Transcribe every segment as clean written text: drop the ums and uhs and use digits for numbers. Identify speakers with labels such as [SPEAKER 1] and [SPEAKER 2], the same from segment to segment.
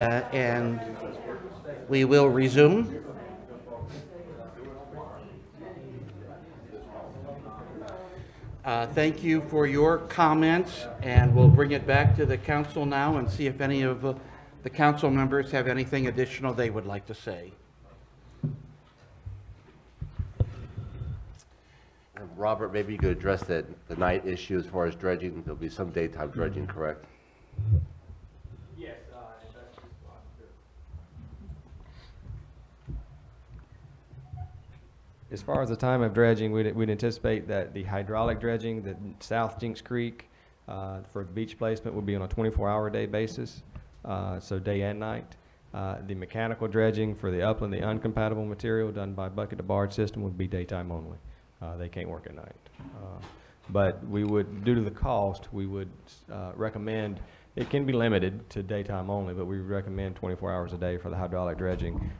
[SPEAKER 1] And we will resume. Thank you for your comments, and we'll bring it back to the council now and see if any of the council members have anything additional they would like to say.
[SPEAKER 2] Robert, maybe you could address the night issue as far as dredging. There'll be some daytime dredging, correct?
[SPEAKER 3] Yes, that's just as far as the time of dredging, we'd anticipate that the hydraulic dredging, the South Jinks Creek, for the beach placement would be on a 24-hour-a-day basis, so day and night. The mechanical dredging for the upland, the uncompatible material done by bucket to barge system would be daytime only. They can't work at night. But we would, due to the cost, we would recommend, it can be limited to daytime only, but we recommend 24 hours a day for the hydraulic dredging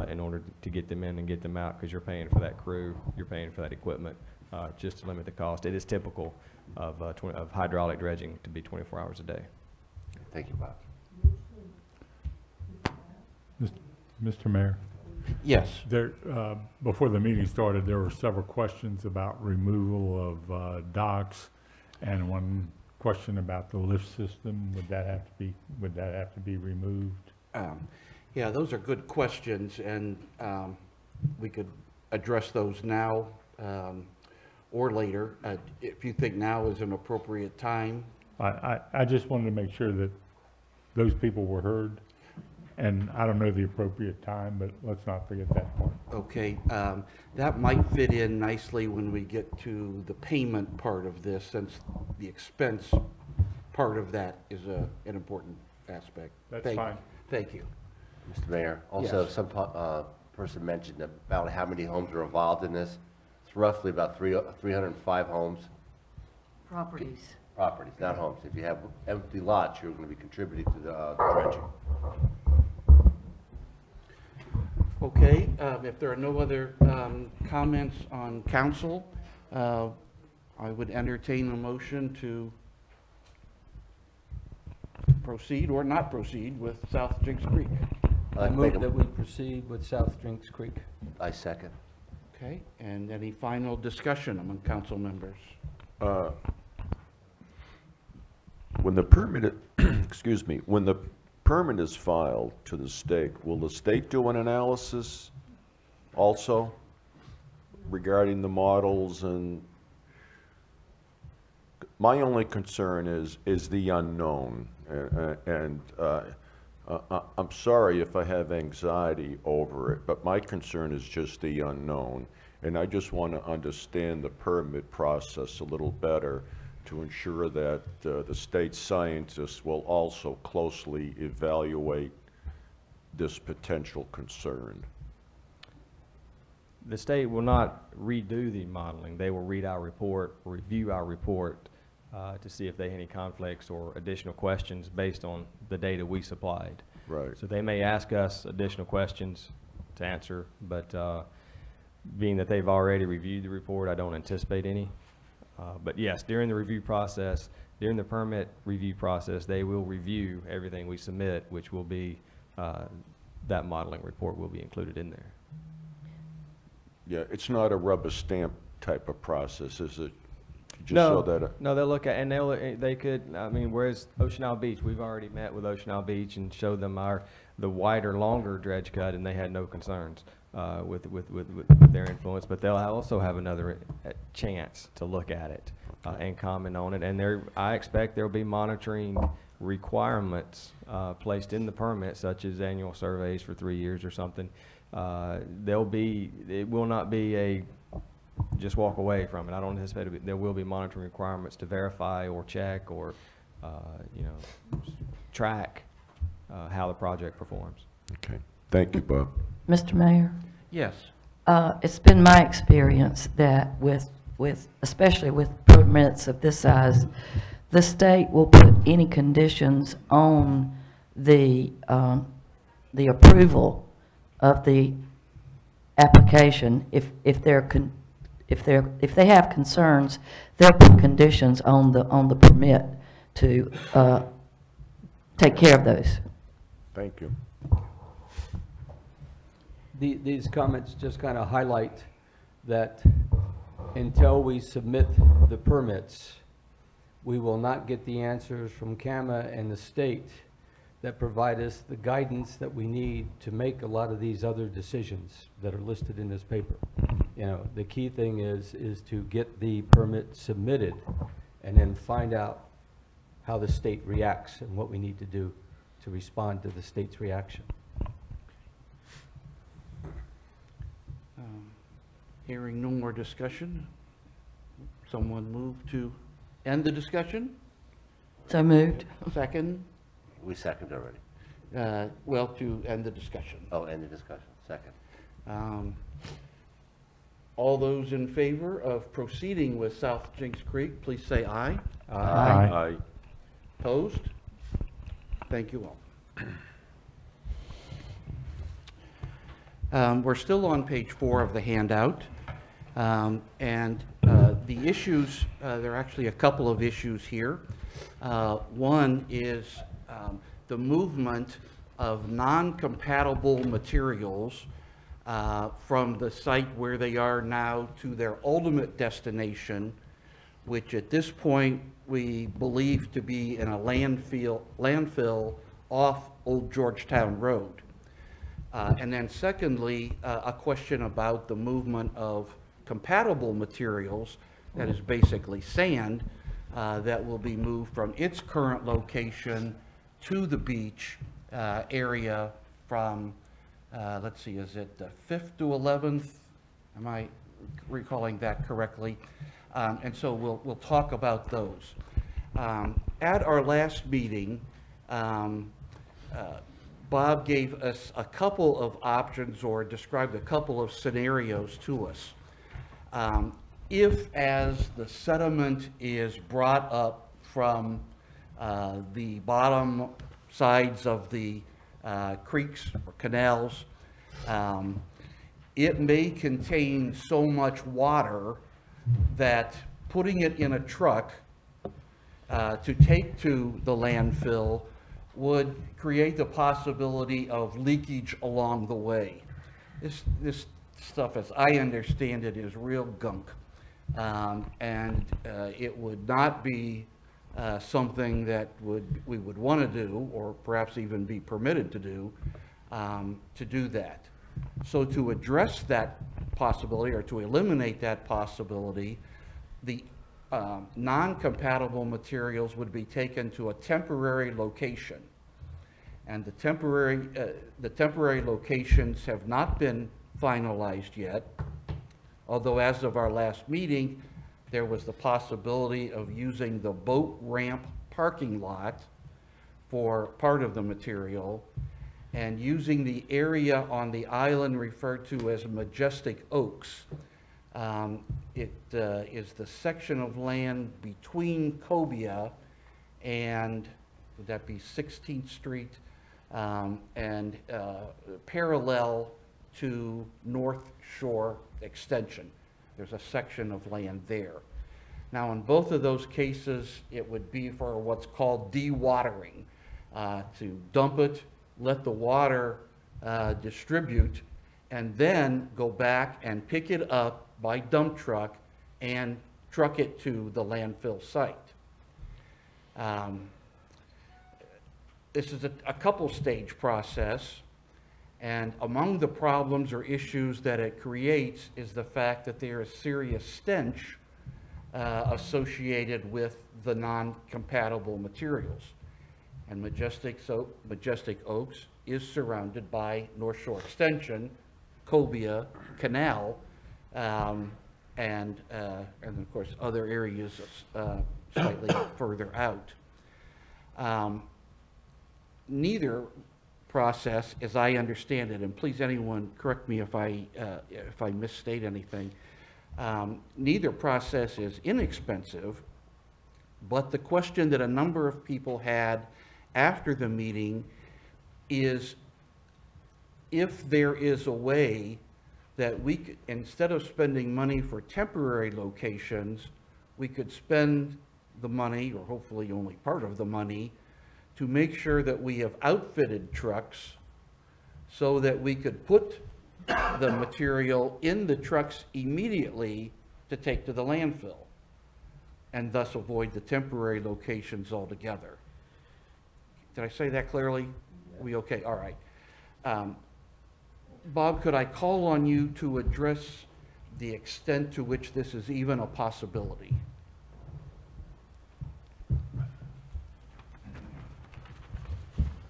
[SPEAKER 3] in order to get them in and get them out, because you're paying for that crew, you're paying for that equipment, just to limit the cost. It is typical of hydraulic dredging to be 24 hours a day.
[SPEAKER 2] Thank you, Bob.
[SPEAKER 4] Mr. Mayor,
[SPEAKER 1] Yes.
[SPEAKER 4] there, before the meeting started, there were several questions about removal of docks, and one question about the lift system. Would that have to be removed?
[SPEAKER 1] Yeah, those are good questions, and we could address those now or later, if you think now is an appropriate time.
[SPEAKER 4] I just wanted to make sure that those people were heard, and I don't know the appropriate time, but let's not forget that part.
[SPEAKER 1] Okay, that might fit in nicely when we get to the payment part of this, since the expense part of that is an important aspect.
[SPEAKER 4] That's fine.
[SPEAKER 1] Thank you.
[SPEAKER 2] Mr. Mayor, also
[SPEAKER 1] Yes.
[SPEAKER 2] some person mentioned about how many homes are involved in this. It's roughly about 305 homes.
[SPEAKER 5] Properties.
[SPEAKER 2] Properties, not homes. If you have empty lots, you're going to be contributing to the dredging.
[SPEAKER 1] Okay, if there are no other comments on council, I would entertain a motion to proceed or not proceed with South Jinks Creek.
[SPEAKER 6] I move that we proceed with South Jinks Creek.
[SPEAKER 2] I second.
[SPEAKER 1] Okay, and any final discussion among council members?
[SPEAKER 7] When the permit, excuse me, when the permit is filed to the state, will the state do an analysis also regarding the models? And my only concern is the unknown, and I'm sorry if I have anxiety over it, but my concern is just the unknown, and I just want to understand the permit process a little better to ensure that the state scientists will also closely evaluate this potential concern.
[SPEAKER 3] The state will not redo the modeling. They will read our report, review our report to see if they have any conflicts or additional questions based on the data we supplied.
[SPEAKER 7] Right.
[SPEAKER 3] So they may ask us additional questions to answer, but being that they've already reviewed the report, I don't anticipate any. But yes, during the review process, during the permit review process, they will review everything we submit, which will be, that modeling report will be included in there.
[SPEAKER 7] Yeah, it's not a rubber stamp type of process, is it? Just
[SPEAKER 3] No,
[SPEAKER 7] so that
[SPEAKER 3] no, they'll look at, and they could, I mean, whereas Ocean Isle Beach, we've already met with Ocean Isle Beach and showed them the wider, longer dredge cut, and they had no concerns with their influence, but they'll also have another chance to look at it and comment on it. And I expect there'll be monitoring requirements placed in the permit, such as annual surveys for 3 years or something. It will not be a just walk away from it. I don't anticipate there will be monitoring requirements to verify or check or track how the project performs.
[SPEAKER 7] Okay, thank you, Bob.
[SPEAKER 5] Mr. Mayor,
[SPEAKER 1] Yes.
[SPEAKER 5] it's been my experience that especially with permits of this size, the state will put any conditions on the approval of the application. If they have concerns, they'll put conditions on the permit to take care of those.
[SPEAKER 7] Thank you.
[SPEAKER 6] These comments just kind of highlight that until we submit the permits, we will not get the answers from CAMA and the state that provide us the guidance that we need to make a lot of these other decisions that are listed in this paper. You know, the key thing is to get the permit submitted and then find out how the state reacts and what we need to do to respond to the state's reaction.
[SPEAKER 1] Hearing no more discussion, someone move to end the discussion?
[SPEAKER 5] So moved.
[SPEAKER 1] Second?
[SPEAKER 2] We seconded already.
[SPEAKER 1] Well, to end the discussion.
[SPEAKER 2] Oh, end the discussion, second.
[SPEAKER 1] All those in favor of proceeding with South Jinks Creek, please say aye.
[SPEAKER 4] Aye.
[SPEAKER 1] Opposed? Thank you all. We're still on page 4 of the handout. The issues, there are actually a couple of issues here. One is the movement of non-compatible materials from the site where they are now to their ultimate destination, which at this point we believe to be in a landfill off Old Georgetown Road. And then secondly, a question about the movement of compatible materials, that is basically sand, that will be moved from its current location to the beach area from, let's see, is it the 5th to 11th? Am I recalling that correctly? And so we'll talk about those. At our last meeting, Bob gave us a couple of options or described a couple of scenarios to us. If, as the sediment is brought up from the bottom sides of the creeks or canals, it may contain so much water that putting it in a truck to take to the landfill would create the possibility of leakage along the way. This stuff, as I understand it, is real gunk. It would not be something that we would want to do, or perhaps even be permitted to do that. So to address that possibility, or to eliminate that possibility, the non-compatible materials would be taken to a temporary location. And the temporary locations have not been finalized yet, although as of our last meeting, there was the possibility of using the boat ramp parking lot for part of the material, and using the area on the island referred to as Majestic Oaks. It is the section of land between Cobia and, would that be 16th Street, and parallel to North Shore Extension. There's a section of land there. Now, in both of those cases, it would be for what's called dewatering, to dump it, let the water distribute, and then go back and pick it up by dump truck and truck it to the landfill site. This is a couple stage process, and among the problems or issues that it creates is the fact that there is serious stench associated with the non-compatible materials. And Majestic Oaks is surrounded by North Shore Extension, Cobia Canal, and of course other areas slightly further out. Neither process, as I understand it, and please anyone correct me if I misstate anything, neither process is inexpensive, but the question that a number of people had after the meeting is if there is a way that we could, instead of spending money for temporary locations, we could spend the money, or hopefully only part of the money, to make sure that we have outfitted trucks so that we could put the material in the trucks immediately to take to the landfill, and thus avoid the temporary locations altogether. Did I say that clearly? We okay? All right. Bob, could I call on you to address the extent to which this is even a possibility?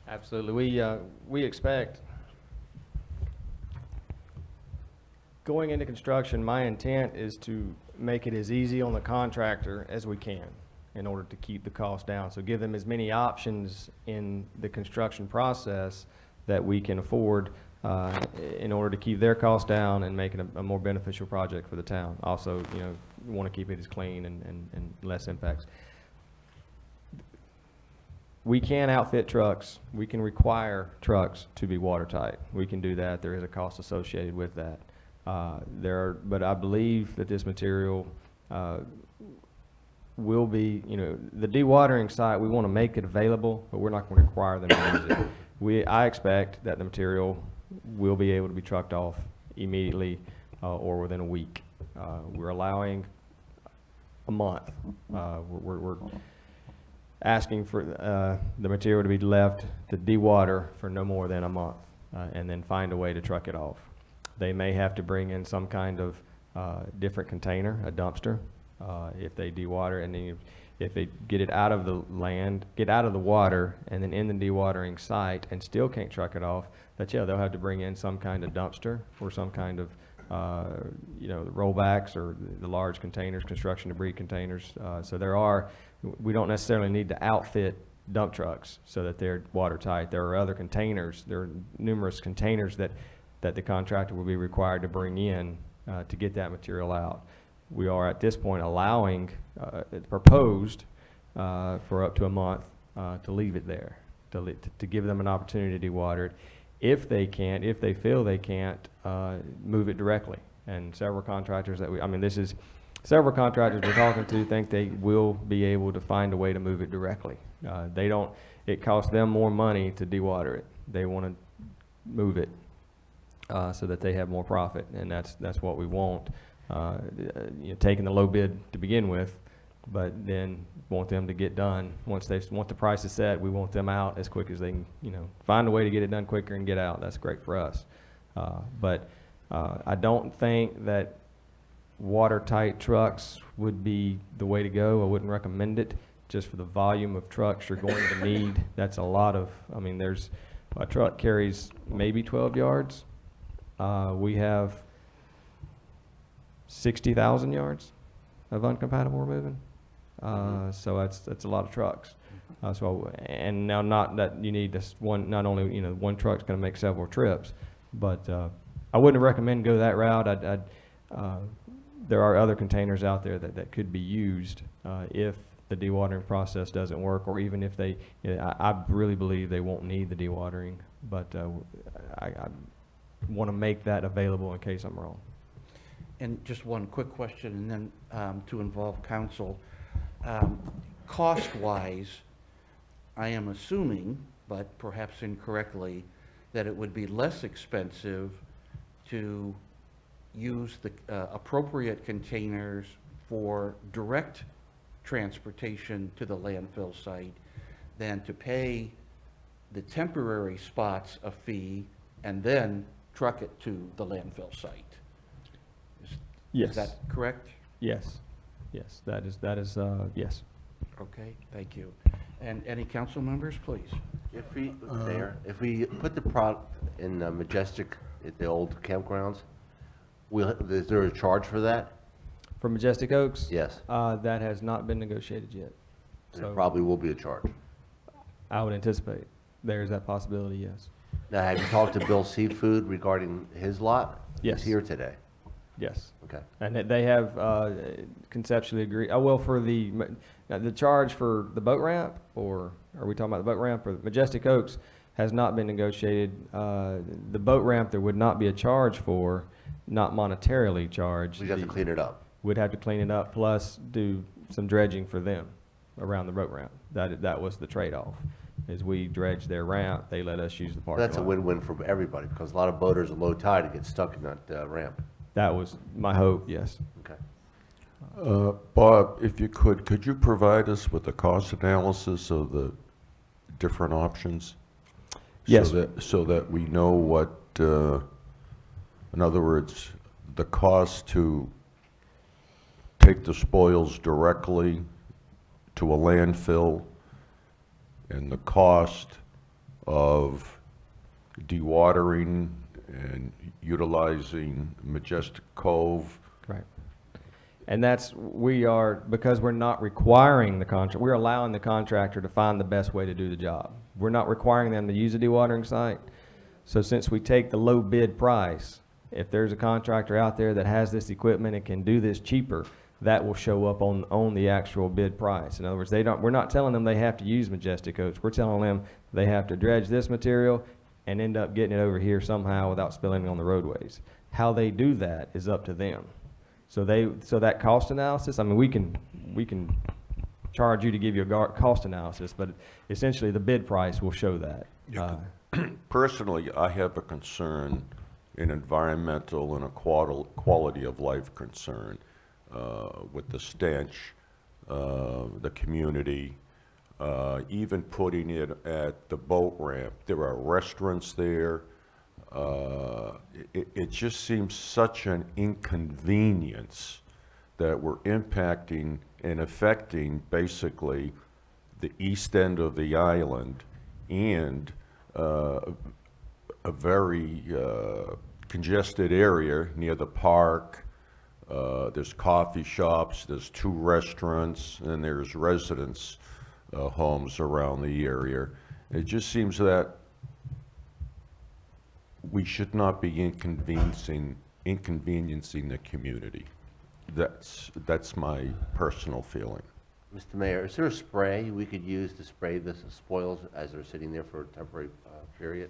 [SPEAKER 3] Absolutely. We expect, going into construction, my intent is to make it as easy on the contractor as we can in order to keep the cost down. So give them as many options in the construction process that we can afford in order to keep their costs down and make it a more beneficial project for the town. Also, you know, we want to keep it as clean and less impacts. We can outfit trucks. We can require trucks to be watertight. We can do that. There is a cost associated with that. But I believe that this material will be, you know, the dewatering site, we want to make it available, but we're not going to require them to use it. I expect that the material will be able to be trucked off immediately or within a week. We're allowing a month. We're asking for the material to be left to dewater for no more than a month and then find a way to truck it off. They may have to bring in some kind of different container, a dumpster, if they dewater, and then if they get it out of the land, get out of the water, and then in the dewatering site and still can't truck it off, that yeah, they'll have to bring in some kind of dumpster or some kind of you know, the rollbacks or the large containers, construction debris containers. So we don't necessarily need to outfit dump trucks so that they're watertight. There are other containers. There are numerous containers that the contractor will be required to bring in to get that material out. We are at this point allowing, proposed for up to a month to leave it there, to give them an opportunity to dewater it. If they feel they can't, move it directly. And several contractors several contractors we're talking to think they will be able to find a way to move it directly. It costs them more money to dewater it. They want to move it so that they have more profit, and that's what we want. You know, taking the low bid to begin with, but then want them to get done. Once the price is set, we want them out as quick as they can, you know, find a way to get it done quicker and get out. That's great for us. But I don't think that watertight trucks would be the way to go. I wouldn't recommend it just for the volume of trucks you're going to need. That's a lot of, there's a truck carries maybe 12 yards. We have 60,000 yards of uncompatible removing. So that's a lot of trucks. And now, not that you need this one, not only, you know, one truck's going to make several trips, but I wouldn't recommend go that route. There are other containers out there that could be used if the dewatering process doesn't work, or even if they, you know, I really believe they won't need the dewatering, but I want to make that available in case I'm wrong.
[SPEAKER 1] And just one quick question, and then to involve council. Cost-wise, I am assuming, but perhaps incorrectly, that it would be less expensive to use the appropriate containers for direct transportation to the landfill site than to pay the temporary spots a fee and then truck it to the landfill site.
[SPEAKER 3] Yes.
[SPEAKER 1] Is that correct?
[SPEAKER 3] Yes. Yes. That is yes.
[SPEAKER 1] Okay, thank you. And any council members, please?
[SPEAKER 2] If we put the product in Majestic at the old campgrounds, is there a charge for that?
[SPEAKER 3] For Majestic Oaks?
[SPEAKER 2] Yes.
[SPEAKER 3] That has not been negotiated yet.
[SPEAKER 2] There probably will be a charge.
[SPEAKER 3] I would anticipate there's that possibility, yes.
[SPEAKER 2] Now, have you talked to Bill Seafood regarding his lot?
[SPEAKER 3] Yes.
[SPEAKER 2] He's here today.
[SPEAKER 3] Yes.
[SPEAKER 2] Okay.
[SPEAKER 3] And they have conceptually agreed. For the charge for the boat ramp, or are we talking about the boat ramp, or Majestic Oaks has not been negotiated. The boat ramp there would not be a charge for, not monetarily charged.
[SPEAKER 2] We have to clean it up.
[SPEAKER 3] We'd have to clean it up plus do some dredging for them around the boat ramp. That was the trade-off. As we dredge their ramp, they let us use the parking lot.
[SPEAKER 2] That's a win-win for everybody, because a lot of boaters at low tide and get stuck in that ramp.
[SPEAKER 3] That was my hope, yes.
[SPEAKER 2] Okay.
[SPEAKER 7] Bob, if you could you provide us with a cost analysis of the different options?
[SPEAKER 3] Yes.
[SPEAKER 7] So that we know what, in other words, the cost to take the spoils directly to a landfill and the cost of dewatering and utilizing Majestic Cove.
[SPEAKER 3] Right. And that's, because we're not requiring the contract, we're allowing the contractor to find the best way to do the job. We're not requiring them to use a dewatering site. So since we take the low bid price, if there's a contractor out there that has this equipment and can do this cheaper, that will show up on the actual bid price. In other words, we're not telling them they have to use Majestic Oats. We're telling them they have to dredge this material and end up getting it over here somehow without spilling it on the roadways. How they do that is up to them. So that cost analysis, I mean, we can charge you to give you a cost analysis, but essentially the bid price will show that.
[SPEAKER 7] Personally, I have a concern, an environmental and a quality of life concern with the stench, the community, even putting it at the boat ramp. There are restaurants there. It just seems such an inconvenience that we're impacting and affecting basically the east end of the island and a very congested area near the park. There's coffee shops, there's 2 restaurants, and there's residence homes around the area. It just seems that we should not be inconveniencing the community. That's my personal feeling.
[SPEAKER 2] Mr. Mayor, is there a spray we could use to spray the spoils as they're sitting there for a temporary period?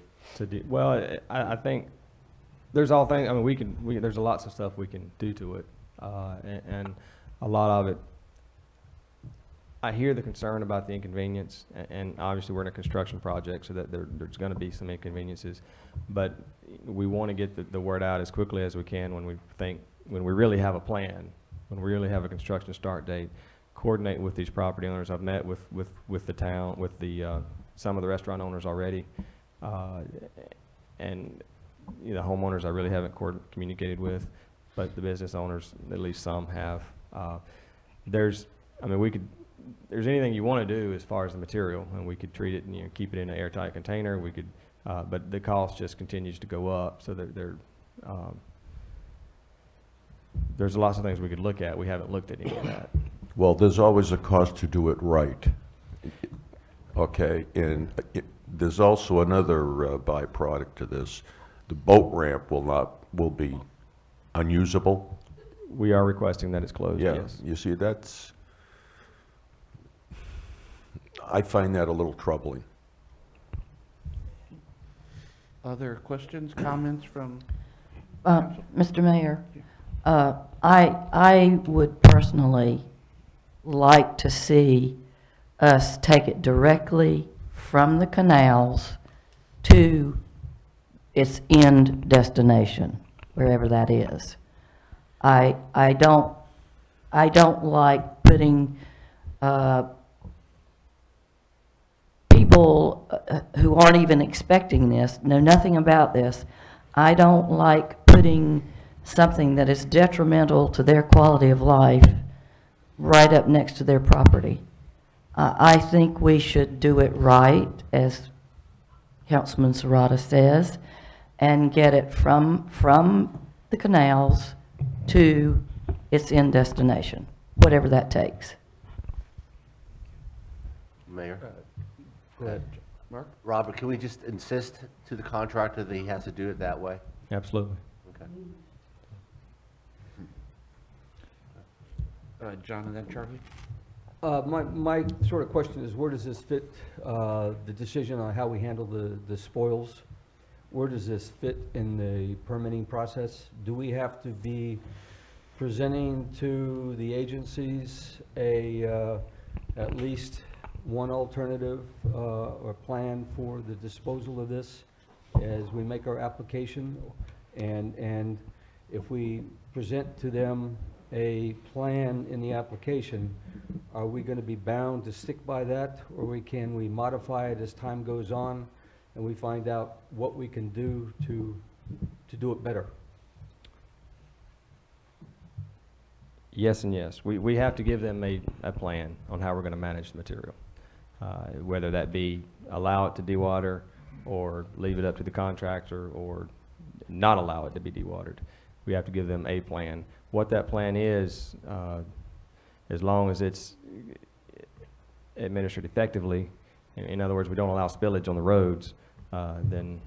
[SPEAKER 3] Well, I think there's all things, I mean, there's lots of stuff we can do to it. And a lot of it, I hear the concern about the inconvenience, and obviously we're in a construction project, so that there's going to be some inconveniences. But we want to get the word out as quickly as we can when we really have a plan, when we really have a construction start date, coordinate with these property owners. I've met with the town, with some of the restaurant owners already, and the homeowners I really haven't communicated with, but the business owners, at least some have. There's anything you want to do as far as the material, and we could treat it and keep it in an airtight container. We could, but the cost just continues to go up. So there's lots of things we could look at. We haven't looked at any of that.
[SPEAKER 7] Well, there's always a cost to do it right. Okay, and there's also another byproduct to this. The boat ramp will be unusable.
[SPEAKER 3] We are requesting that it's closed,
[SPEAKER 7] Yeah,
[SPEAKER 3] yes.
[SPEAKER 7] you see, I find that a little troubling.
[SPEAKER 1] Other questions, comments from?
[SPEAKER 5] Mr. Mayor, I would personally like to see us take it directly from the canals to its end destination, wherever that is. I don't like putting people who aren't even expecting this, know nothing about this. I don't like putting something that is detrimental to their quality of life right up next to their property. I think we should do it right, as Councilman Serrata says, and get it from the canals to its end destination, whatever that takes.
[SPEAKER 2] Mayor?
[SPEAKER 6] Go ahead.
[SPEAKER 1] Mark?
[SPEAKER 2] Robert, can we just insist to the contractor that he has to do it that way?
[SPEAKER 3] Absolutely.
[SPEAKER 2] Okay.
[SPEAKER 1] John and then Charlie?
[SPEAKER 6] My sort of question is, where does this fit, the decision on how we handle the spoils? Where does this fit in the permitting process? Do we have to be presenting to the agencies at least one alternative or plan for the disposal of this as we make our application. And if we present to them a plan in the application, are we going to be bound to stick by that, or can we modify it as time goes on and we find out what we can do to do it better?
[SPEAKER 3] Yes and yes. We have to give them a plan on how we're going to manage the material. Whether that be allow it to dewater or leave it up to the contractor or not allow it to be dewatered. We have to give them a plan. What that plan is, as long as it's administered effectively, in other words, we don't allow spillage on the roads, then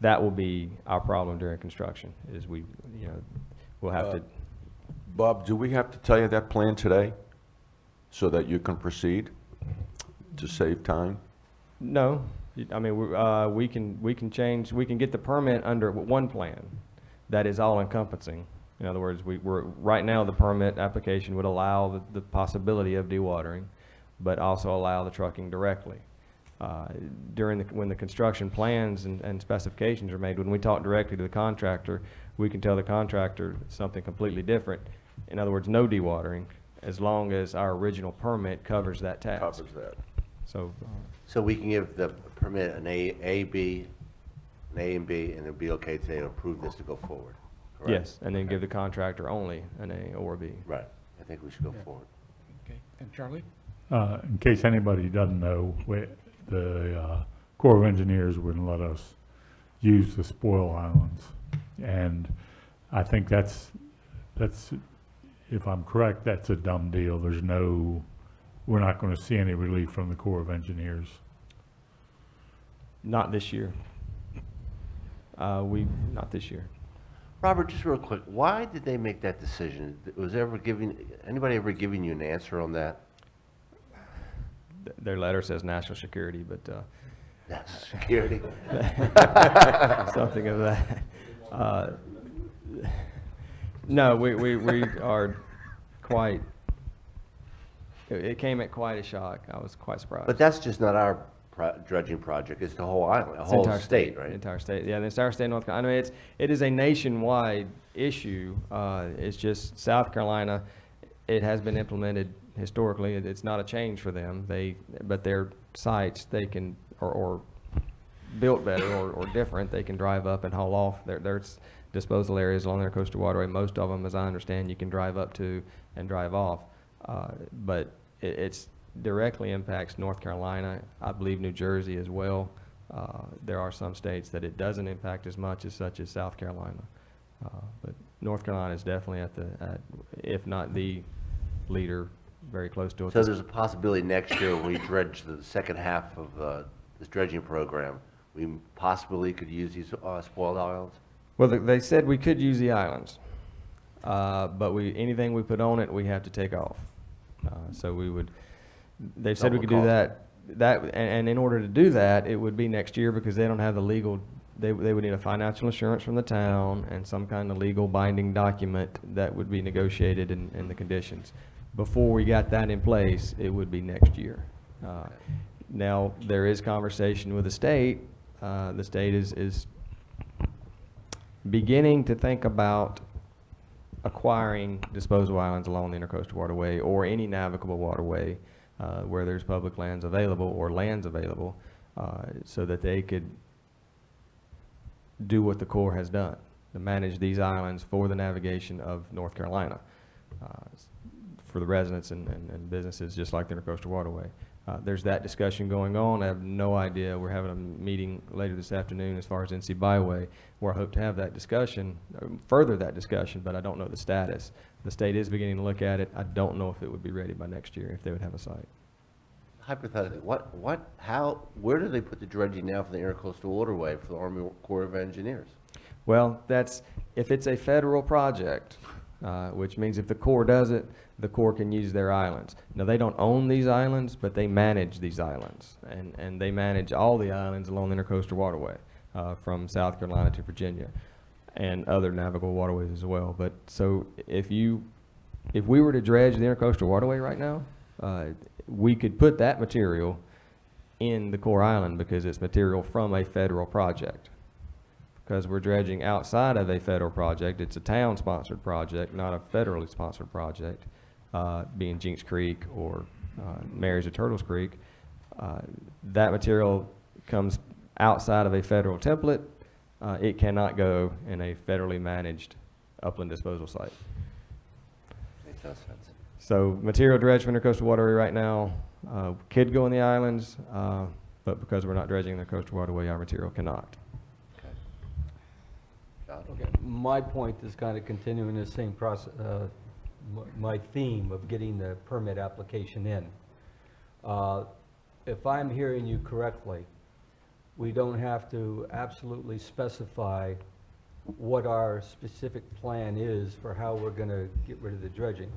[SPEAKER 3] that will be our problem during construction, is we'll have to.
[SPEAKER 7] Bob, do we have to tell you that plan today so that you can proceed to save time?
[SPEAKER 3] No, I mean, we can change, we can get the permit under one plan that is all encompassing. In other words, right now the permit application would allow the possibility of dewatering, but also allow the trucking directly. When the construction plans and specifications are made, when we talk directly to the contractor, we can tell the contractor something completely different. In other words, no dewatering, as long as our original permit covers that task.
[SPEAKER 7] Covers that.
[SPEAKER 2] So we can give the permit an A and B, and it'll be okay to say approve this to go forward, correct?
[SPEAKER 3] Yes, and then give the contractor only an A or a B.
[SPEAKER 2] Right. I think we should go forward.
[SPEAKER 1] Okay, and Charlie?
[SPEAKER 4] In case anybody doesn't know, the Corps of Engineers wouldn't let us use the spoil islands. And I think that's, if I'm correct, that's a dumb deal. We're not going to see any relief from the Corps of Engineers.
[SPEAKER 3] Not this year. Not this year.
[SPEAKER 2] Robert, just real quick, why did they make that decision? Anybody ever giving you an answer on that?
[SPEAKER 3] Their letter says national security, but
[SPEAKER 2] That's security.
[SPEAKER 3] something of that. No, we are quite. It came at quite a shock. I was quite surprised.
[SPEAKER 2] But that's just not our dredging project, it's the whole island, the
[SPEAKER 3] It's the
[SPEAKER 2] whole
[SPEAKER 3] entire
[SPEAKER 2] state, right?
[SPEAKER 3] Entire state, yeah, the entire state of North Carolina. I mean, it is a nationwide issue. It's just South Carolina, it has been implemented historically. It's not a change for them. But their sites, they can, or built better or different, they can drive up and haul off. There's disposal areas along their coastal waterway. Most of them, as I understand, you can drive up to and drive off. But it's directly impacts North Carolina, I believe New Jersey as well. There are some states that it doesn't impact as much as such as South Carolina. But North Carolina is definitely if not the leader, very close to it.
[SPEAKER 2] So there's a possibility next year when we dredge the second half of this dredging program, we possibly could use these spoiled islands?
[SPEAKER 3] Well, they said we could use the islands, but anything we put on it, we have to take off. So we would. They've said we could do that. And in order to do that, it would be next year because they don't have the legal. They would need a financial assurance from the town and some kind of legal binding document that would be negotiated in the conditions. Before we got that in place, it would be next year. Now there is conversation with the state. The state is beginning to think about acquiring disposal islands along the Intercoastal Waterway or any navigable waterway where there's public lands available or lands available so that they could do what the Corps has done, to manage these islands for the navigation of North Carolina, for the residents and businesses just like the Intercoastal Waterway. There's that discussion going on. I have no idea. We're having a meeting later this afternoon as far as NC Byway, where I hope to have that discussion, further that discussion, but I don't know the status. The state is beginning to look at it. I don't know if it would be ready by next year, if they would have a site.
[SPEAKER 2] Hypothetically, where do they put the dredging now for the Intercoastal Waterway for the Army Corps of Engineers?
[SPEAKER 3] Well, if it's a federal project, which means if the Corps does it, the Corps can use their islands. Now, they don't own these islands, but they manage these islands, and they manage all the islands along the Intercoastal Waterway, from South Carolina to Virginia, and other navigable waterways as well. But so if we were to dredge the Intercoastal Waterway right now, We could put that material in the core island because it's material from a federal project. Because we're dredging outside of a federal project, it's a town-sponsored project, not a federally sponsored project, being Jinks Creek or Marys or Turtles Creek. That material comes outside of a federal template. It cannot go in a federally managed upland disposal site.
[SPEAKER 2] Makes no sense.
[SPEAKER 3] So material dredged from the coastal waterway right now could go in the islands, but because we're not dredging the coastal waterway, our material cannot.
[SPEAKER 6] Okay, my point is kind of continuing the same process, my theme of getting the permit application in. If I'm hearing you correctly, we don't have to absolutely specify what our specific plan is for how we're going to get rid of the dredging.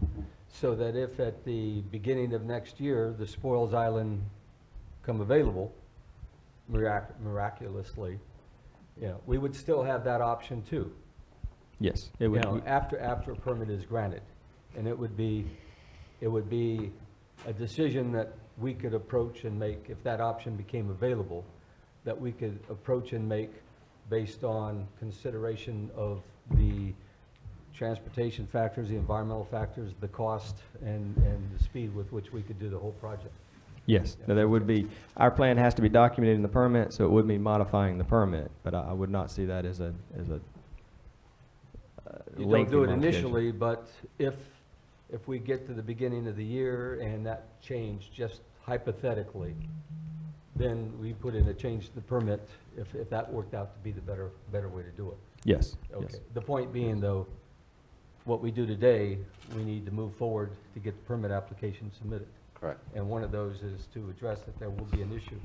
[SPEAKER 6] So that if at the beginning of next year, the spoils island come available, miraculously, you know, we would still have that option too.
[SPEAKER 3] Yes, it
[SPEAKER 6] You
[SPEAKER 3] would.
[SPEAKER 6] know, after a permit is granted. And it would be a decision that we could approach and make, if that option became available, that we could approach and make based on consideration of the transportation factors, the environmental factors, the cost, and the speed with which we could do the whole project.
[SPEAKER 3] Yes, now there would be, our plan has to be documented in the permit, so it would mean modifying the permit, but I would not see that as a
[SPEAKER 6] You don't
[SPEAKER 3] lengthy
[SPEAKER 6] do it
[SPEAKER 3] modification.
[SPEAKER 6] initially, but if we get to the beginning of the year and that changed just hypothetically, then we put in a change to the permit if that worked out to be the better way to do it.
[SPEAKER 3] Yes,
[SPEAKER 6] Okay.
[SPEAKER 3] yes.
[SPEAKER 6] The point being, though, what we do today, we need to move forward to get the permit application submitted.
[SPEAKER 2] Correct.
[SPEAKER 6] And one of those is to address that there will be an issue,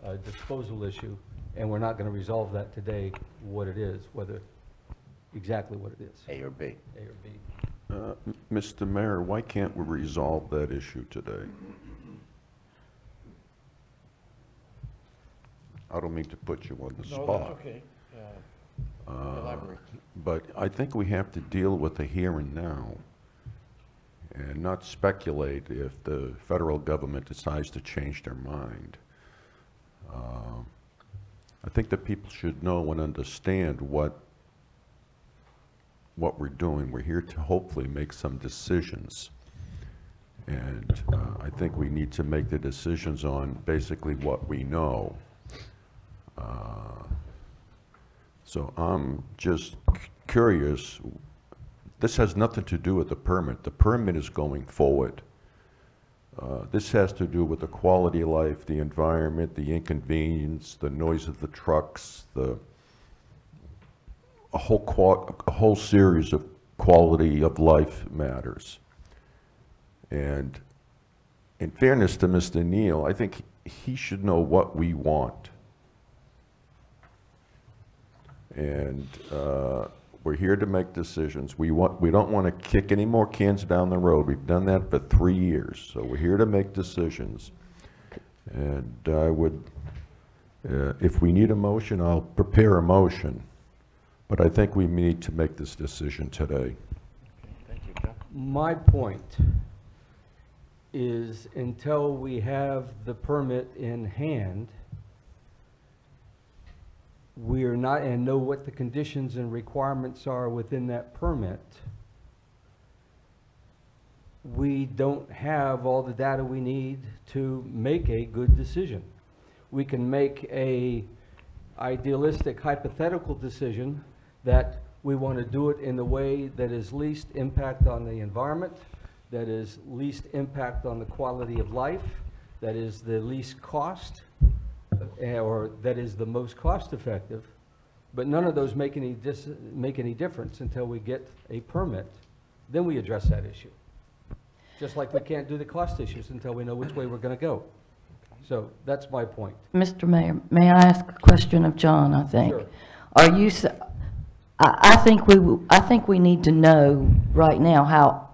[SPEAKER 6] a disposal issue, and we're not going to resolve that today, what it is, exactly what it is,
[SPEAKER 2] A or B.
[SPEAKER 6] A or B.
[SPEAKER 7] Mr. Mayor, why can't we resolve that issue today? I don't mean to put you on the spot.
[SPEAKER 1] No, that's okay. Elaborate.
[SPEAKER 7] But I think we have to deal with the here and now and not speculate if the federal government decides to change their mind. I think that people should know and understand what we're doing. We're here to hopefully make some decisions. And I think we need to make the decisions on basically what we know. So I'm just curious. This has nothing to do with the permit. The permit is going forward. This has to do with the quality of life, the environment, the inconvenience, the noise of the trucks, a whole series of quality of life matters. And in fairness to Mr. Neal, I think he should know what we want. And we're here to make decisions. We don't want to kick any more cans down the road. We've done that for 3 years. So we're here to make decisions. And I would, if we need a motion, I'll prepare a motion. But I think we need to make this decision today.
[SPEAKER 1] Thank you, Jeff.
[SPEAKER 6] My point is until we have the permit in hand, we're not, and know what the conditions and requirements are within that permit, we don't have all the data we need to make a good decision. We can make a idealistic hypothetical decision that we want to do it in the way that is least impact on the environment, that is least impact on the quality of life, that is the least cost, or that is the most cost effective, but none of those make any difference until we get a permit. Then we address that issue. Just like we can't do the cost issues until we know which way we're going to go. So that's my point.
[SPEAKER 5] Mr. Mayor, may I ask a question of John, I think?
[SPEAKER 6] Sure.
[SPEAKER 5] Are you, I think we need to know right now how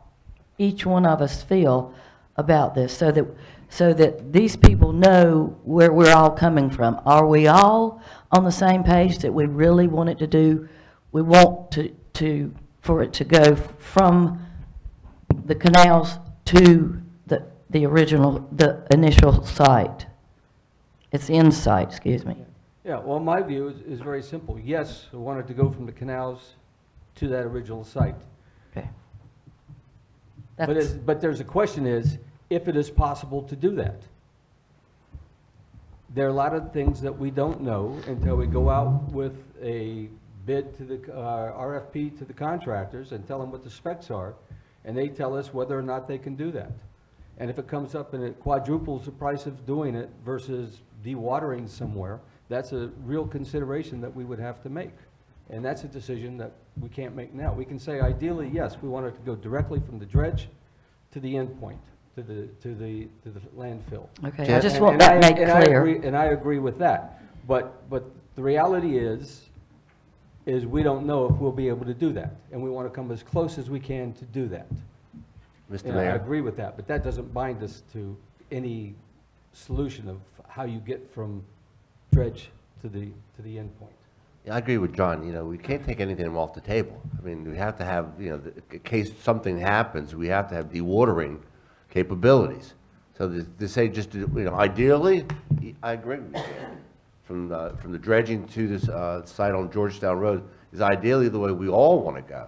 [SPEAKER 5] each one of us feel about this so that these people know where we're all coming from. Are we all on the same page that we really want it to do? We want for it to go from the canals to the original, the initial site. It's in site, excuse me.
[SPEAKER 6] Yeah, well, my view is very simple. Yes, we wanted to go from the canals to that original site.
[SPEAKER 5] Okay.
[SPEAKER 6] But there's a question is, if it is possible to do that. There are a lot of things that we don't know until we go out with a bid to the, RFP to the contractors and tell them what the specs are, and they tell us whether or not they can do that. And if it comes up and it quadruples the price of doing it versus dewatering somewhere, that's a real consideration that we would have to make. And that's a decision that we can't make now. We can say ideally, yes, we want it to go directly from the dredge to the end point, to the landfill.
[SPEAKER 5] Okay, I just want that made clear.
[SPEAKER 6] And I agree with that. But the reality is we don't know if we'll be able to do that. And we want to come as close as we can to do that.
[SPEAKER 2] Mr.
[SPEAKER 6] And I
[SPEAKER 2] Mayor?
[SPEAKER 6] agree with that, but that doesn't bind us to any solution of how you get from dredge to the end point.
[SPEAKER 2] Yeah, I agree with John. You know, we can't take anything off the table. I mean, we have to have, you know, in case something happens, we have to have dewatering capabilities. So to say just, you know, ideally, I agree with you. From the dredging to this site on Georgetown Road is ideally the way we all want to go.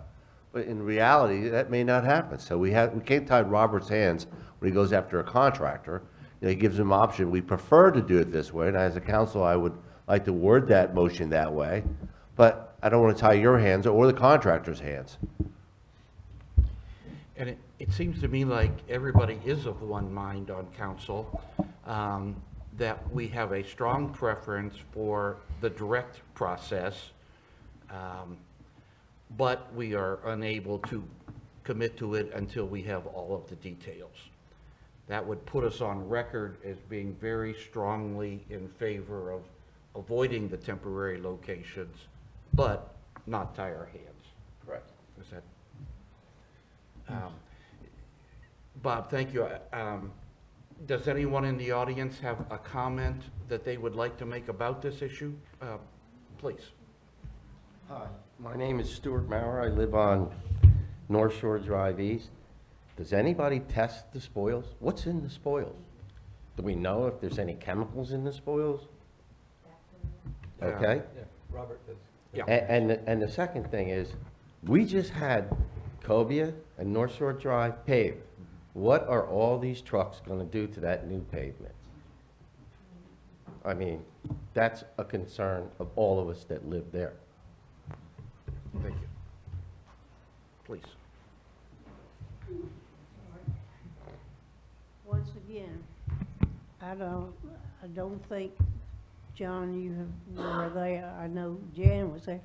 [SPEAKER 2] But in reality, that may not happen. So we can't tie Robert's hands when he goes after a contractor. You know, he gives him option. We prefer to do it this way, and as a council, I would like to word that motion that way. But I don't want to tie your hands or the contractor's hands.
[SPEAKER 1] And it seems to me like everybody is of one mind on council, that we have a strong preference for the direct process, but we are unable to commit to it until we have all of the details. That would put us on record as being very strongly in favor of avoiding the temporary locations, but not tie our hands.
[SPEAKER 2] Correct.
[SPEAKER 1] Is that? Bob, thank you. Does anyone in the audience have a comment that they would like to make about this issue? Please.
[SPEAKER 8] Hi, my name is Stuart Maurer. I live on North Shore Drive East. Does anybody test the spoils? What's in the spoils? Do we know if there's any chemicals in the spoils? Okay?
[SPEAKER 6] Yeah, Robert does.
[SPEAKER 1] Yeah.
[SPEAKER 8] And the second thing is, we just had Cobia and North Shore Drive paved. What are all these trucks gonna do to that new pavement? I mean, that's a concern of all of us that live there.
[SPEAKER 1] Thank you. Please.
[SPEAKER 9] Once again, I don't think, John, were there. I know Jan was there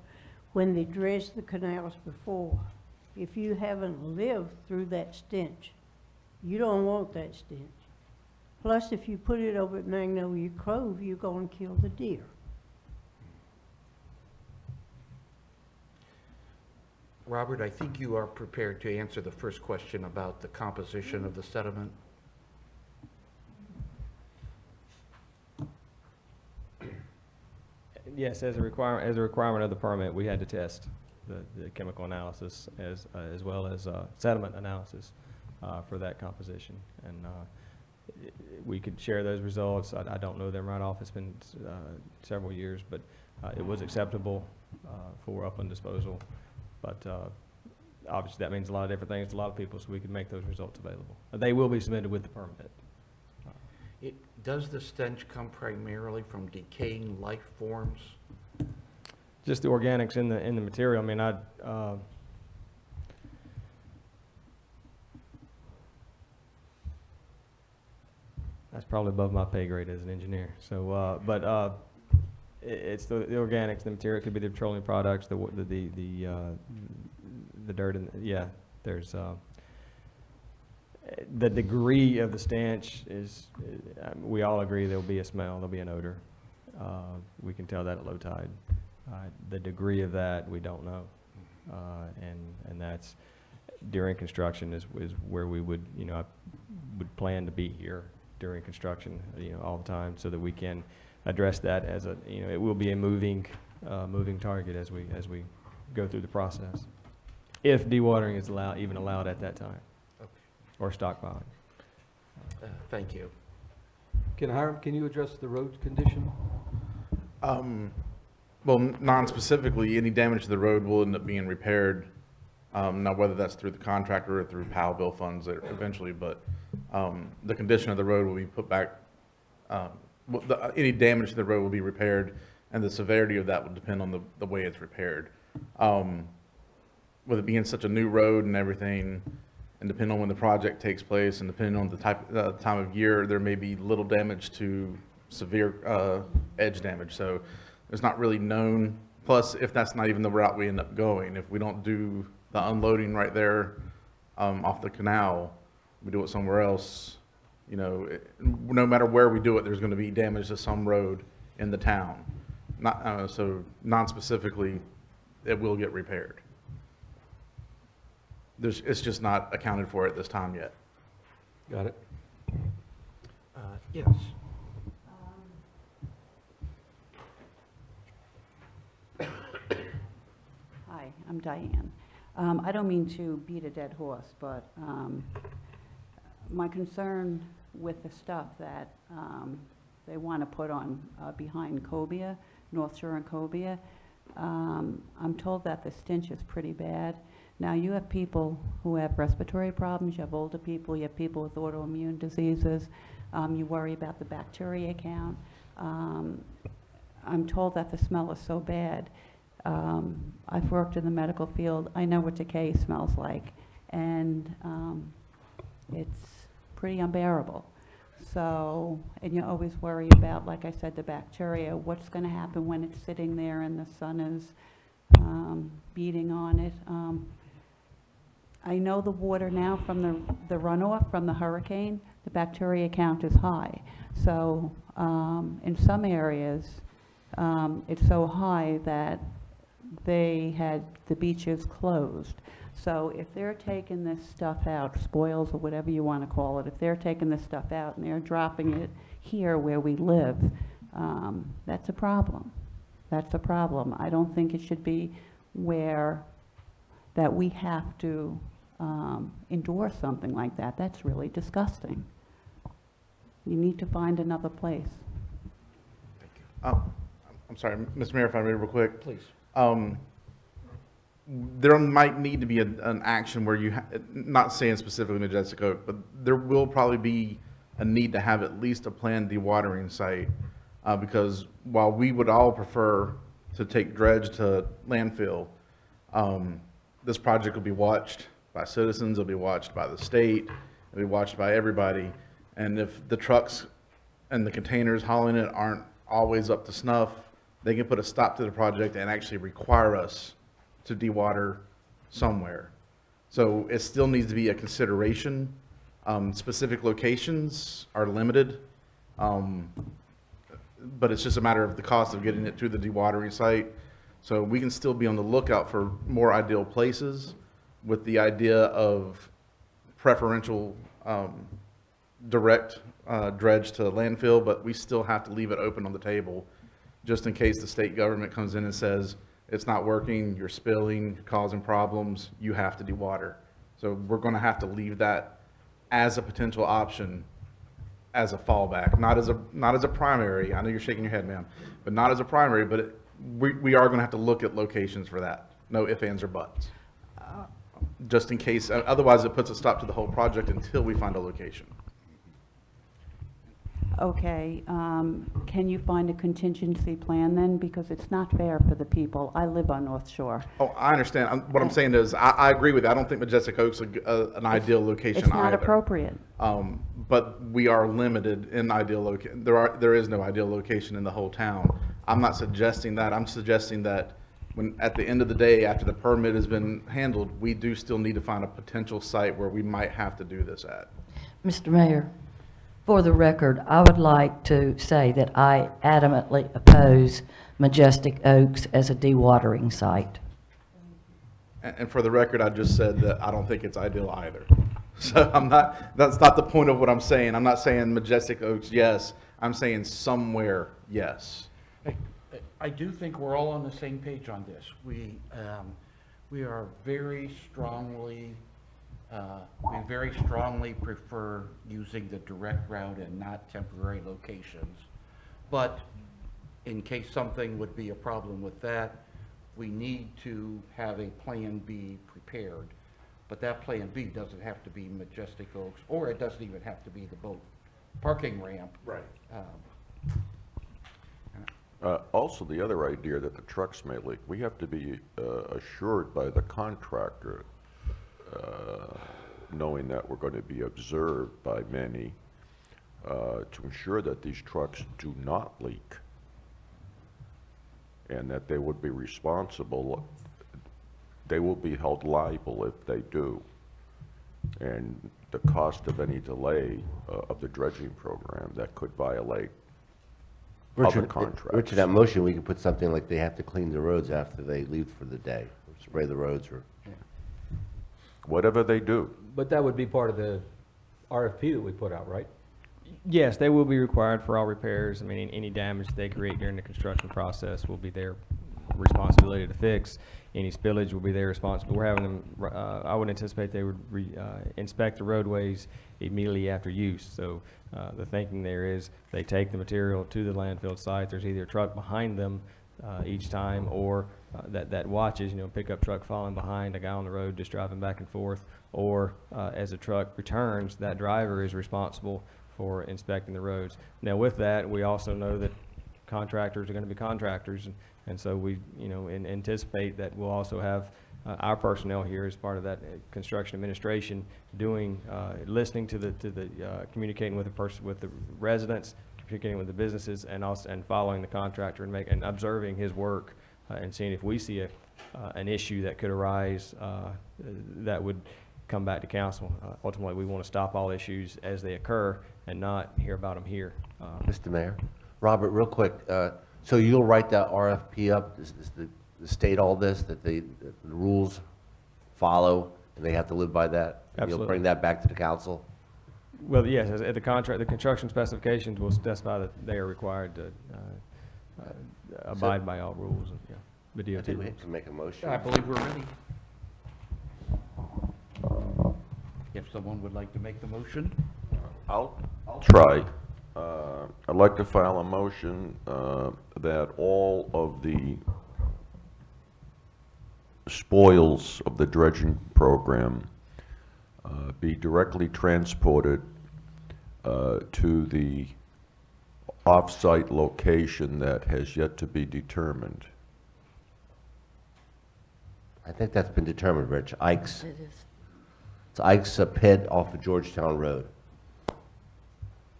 [SPEAKER 9] when they dredged the canals before. If you haven't lived through that stench, you don't want that stench. Plus, if you put it over at Magnolia Cove, you're going to kill the deer.
[SPEAKER 1] Robert, I think you are prepared to answer the first question about the composition of the sediment.
[SPEAKER 3] Yes, as a requirement of the permit, we had to test the chemical analysis as well as sediment analysis for that composition. And we could share those results. I don't know them right off. It's been several years, but it was acceptable for upland disposal. But obviously that means a lot of different things to a lot of people, so we could make those results available. They will be submitted with the permit.
[SPEAKER 1] Does the stench come primarily from decaying life forms?
[SPEAKER 3] Just the organics in the material. I mean, that's probably above my pay grade as an engineer. So, it's the organics, the material. It could be the petroleum products, the dirt, and yeah, there's the degree of the stench is. We all agree there'll be a smell, there'll be an odor. We can tell that at low tide. The degree of that we don't know, and that's during construction is where we would, you know, I would plan to be here during construction, you know, all the time, so that we can address that as a, you know, it will be a moving target as we go through the process, if dewatering is even allowed at that time,
[SPEAKER 1] Okay.
[SPEAKER 3] or stockpiling.
[SPEAKER 1] Thank you.
[SPEAKER 6] Hiram, can you address the road condition?
[SPEAKER 10] Well, non-specifically, any damage to the road will end up being repaired. Now, whether that's through the contractor or through PAL bill funds eventually, but the condition of the road will be put back. Any damage to the road will be repaired, and the severity of that will depend on the way it's repaired. With it being such a new road and everything, and depending on when the project takes place, and depending on the time of year, there may be little damage to severe edge damage. So it's not really known. Plus, if that's not even the route we end up going, if we don't do the unloading right there off the canal, we do it somewhere else, you know, no matter where we do it, there's going to be damage to some road in the town. So non-specifically, it will get repaired. It's just not accounted for at this time yet.
[SPEAKER 6] Got it.
[SPEAKER 1] Yes.
[SPEAKER 11] Hi, I'm Diane. I don't mean to beat a dead horse, but my concern with the stuff that they want to put on behind Cobia, North Shore and Cobia, I'm told that the stench is pretty bad. Now, you have people who have respiratory problems, you have older people, you have people with autoimmune diseases, you worry about the bacteria count. I'm told that the smell is so bad. I've worked in the medical field. I know what decay smells like, and it's pretty unbearable. So, and you always worry about, like I said, the bacteria, what's going to happen when it's sitting there and the sun is beating on it. I know the water now from the runoff from the hurricane, the bacteria count is high. So in some areas, it's so high that they had the beaches closed. So if they're taking this stuff out, spoils or whatever you want to call it, if they're taking this stuff out and they're dropping it here where we live, that's a problem. That's a problem. I don't think it should be where that we have to endorse something like that. That's really disgusting. You need to find another place.
[SPEAKER 10] I'm sorry, Mr. Mayor, if I may real quick.
[SPEAKER 1] Please.
[SPEAKER 10] There might need to be an action where you, not saying specifically Majestic Oak, but there will probably be a need to have at least a planned dewatering site, because while we would all prefer to take dredge to landfill, this project will be watched by citizens, it'll be watched by the state, it'll be watched by everybody, and if the trucks and the containers hauling it aren't always up to snuff, they can put a stop to the project and actually require us to dewater somewhere. So it still needs to be a consideration. Specific locations are limited, but it's just a matter of the cost of getting it to the dewatering site. So we can still be on the lookout for more ideal places with the idea of preferential direct dredge to landfill, but we still have to leave it open on the table just in case the state government comes in and says, it's not working, you're spilling, you're causing problems, you have to dewater. So we're going to have to leave that as a potential option, as a fallback, not as a primary. I know you're shaking your head, ma'am, but not as a primary, but we are going to have to look at locations for that. No ifs, ands, or buts. Just in case, otherwise it puts a stop to the whole project until we find a location.
[SPEAKER 11] Okay, can you find a contingency plan then? Because it's not fair for the people. I live on North Shore.
[SPEAKER 10] Oh, I understand. What I'm saying is, I agree with you. I don't think Majestic Oak's an ideal location
[SPEAKER 11] It's not
[SPEAKER 10] either.
[SPEAKER 11] appropriate.
[SPEAKER 10] But we are limited in ideal location. There is no ideal location in the whole town. I'm not suggesting that. I'm suggesting that when, at the end of the day, after the permit has been handled, we do still need to find a potential site where we might have to do this at.
[SPEAKER 5] Mr. Mayor, for the record, I would like to say that I adamantly oppose Majestic Oaks as a dewatering site.
[SPEAKER 10] And for the record, I just said that I don't think it's ideal either. So that's not the point of what I'm saying. I'm not saying Majestic Oaks, yes. I'm saying somewhere, yes.
[SPEAKER 1] I do think we're all on the same page on this. We are very strongly We very strongly prefer using the direct route and not temporary locations. But in case something would be a problem with that, we need to have a Plan B prepared. But that Plan B doesn't have to be Majestic Oaks, or it doesn't even have to be the boat parking ramp.
[SPEAKER 10] Right.
[SPEAKER 7] Also, the other idea that the trucks may leak, we have to be assured by the contractor, knowing that we're going to be observed by many, to ensure that these trucks do not leak, and that they would be responsible, they will be held liable if they do. And the cost of any delay of the dredging program that could violate other contracts.
[SPEAKER 2] Richard, that motion, we can put something like they have to clean the roads after they leave for the day, or spray the roads, or,
[SPEAKER 7] Whatever they do.
[SPEAKER 6] But that would be part of the RFP that we put out, right?
[SPEAKER 3] Yes, they will be required for all repairs. I mean, any damage they create during the construction process will be their responsibility to fix. Any spillage will be their responsibility. We're having them, I would anticipate they would inspect the roadways immediately after use. So the thinking there is they take the material to the landfill site. There's either a truck behind them each time, or that watches, pickup truck following behind a guy on the road just driving back and forth, or as a truck returns, that driver is responsible for inspecting the roads. Now with that, we also know that contractors are going to be contractors, and so we anticipate that we'll also have our personnel here as part of that construction administration doing listening to the communicating with the residents, communicating with the businesses, and also following the contractor and observing his work and seeing if we see an issue that could arise that would come back to council. Ultimately, we want to stop all issues as they occur and not hear about them here.
[SPEAKER 2] Mr. Mayor? Robert, real quick, so you'll write that RFP up, does the state all this, that the rules follow, and they have to live by that? And
[SPEAKER 3] Absolutely.
[SPEAKER 2] you'll bring that back to the council?
[SPEAKER 3] Well, yes, the construction specifications will specify that they are required to abide by all rules, and, the
[SPEAKER 2] I
[SPEAKER 3] DOT
[SPEAKER 2] think we
[SPEAKER 3] rules.
[SPEAKER 2] have to make a motion.
[SPEAKER 1] I believe we're ready. If someone would like to make the motion?
[SPEAKER 7] I'll try. I'd like to file a motion that all of the spoils of the dredging program be directly transported to the off-site location that has yet to be determined.
[SPEAKER 2] I think that's been determined, Rich. Ike's.
[SPEAKER 5] It is.
[SPEAKER 2] It's Ike's Pit off of Georgetown Road.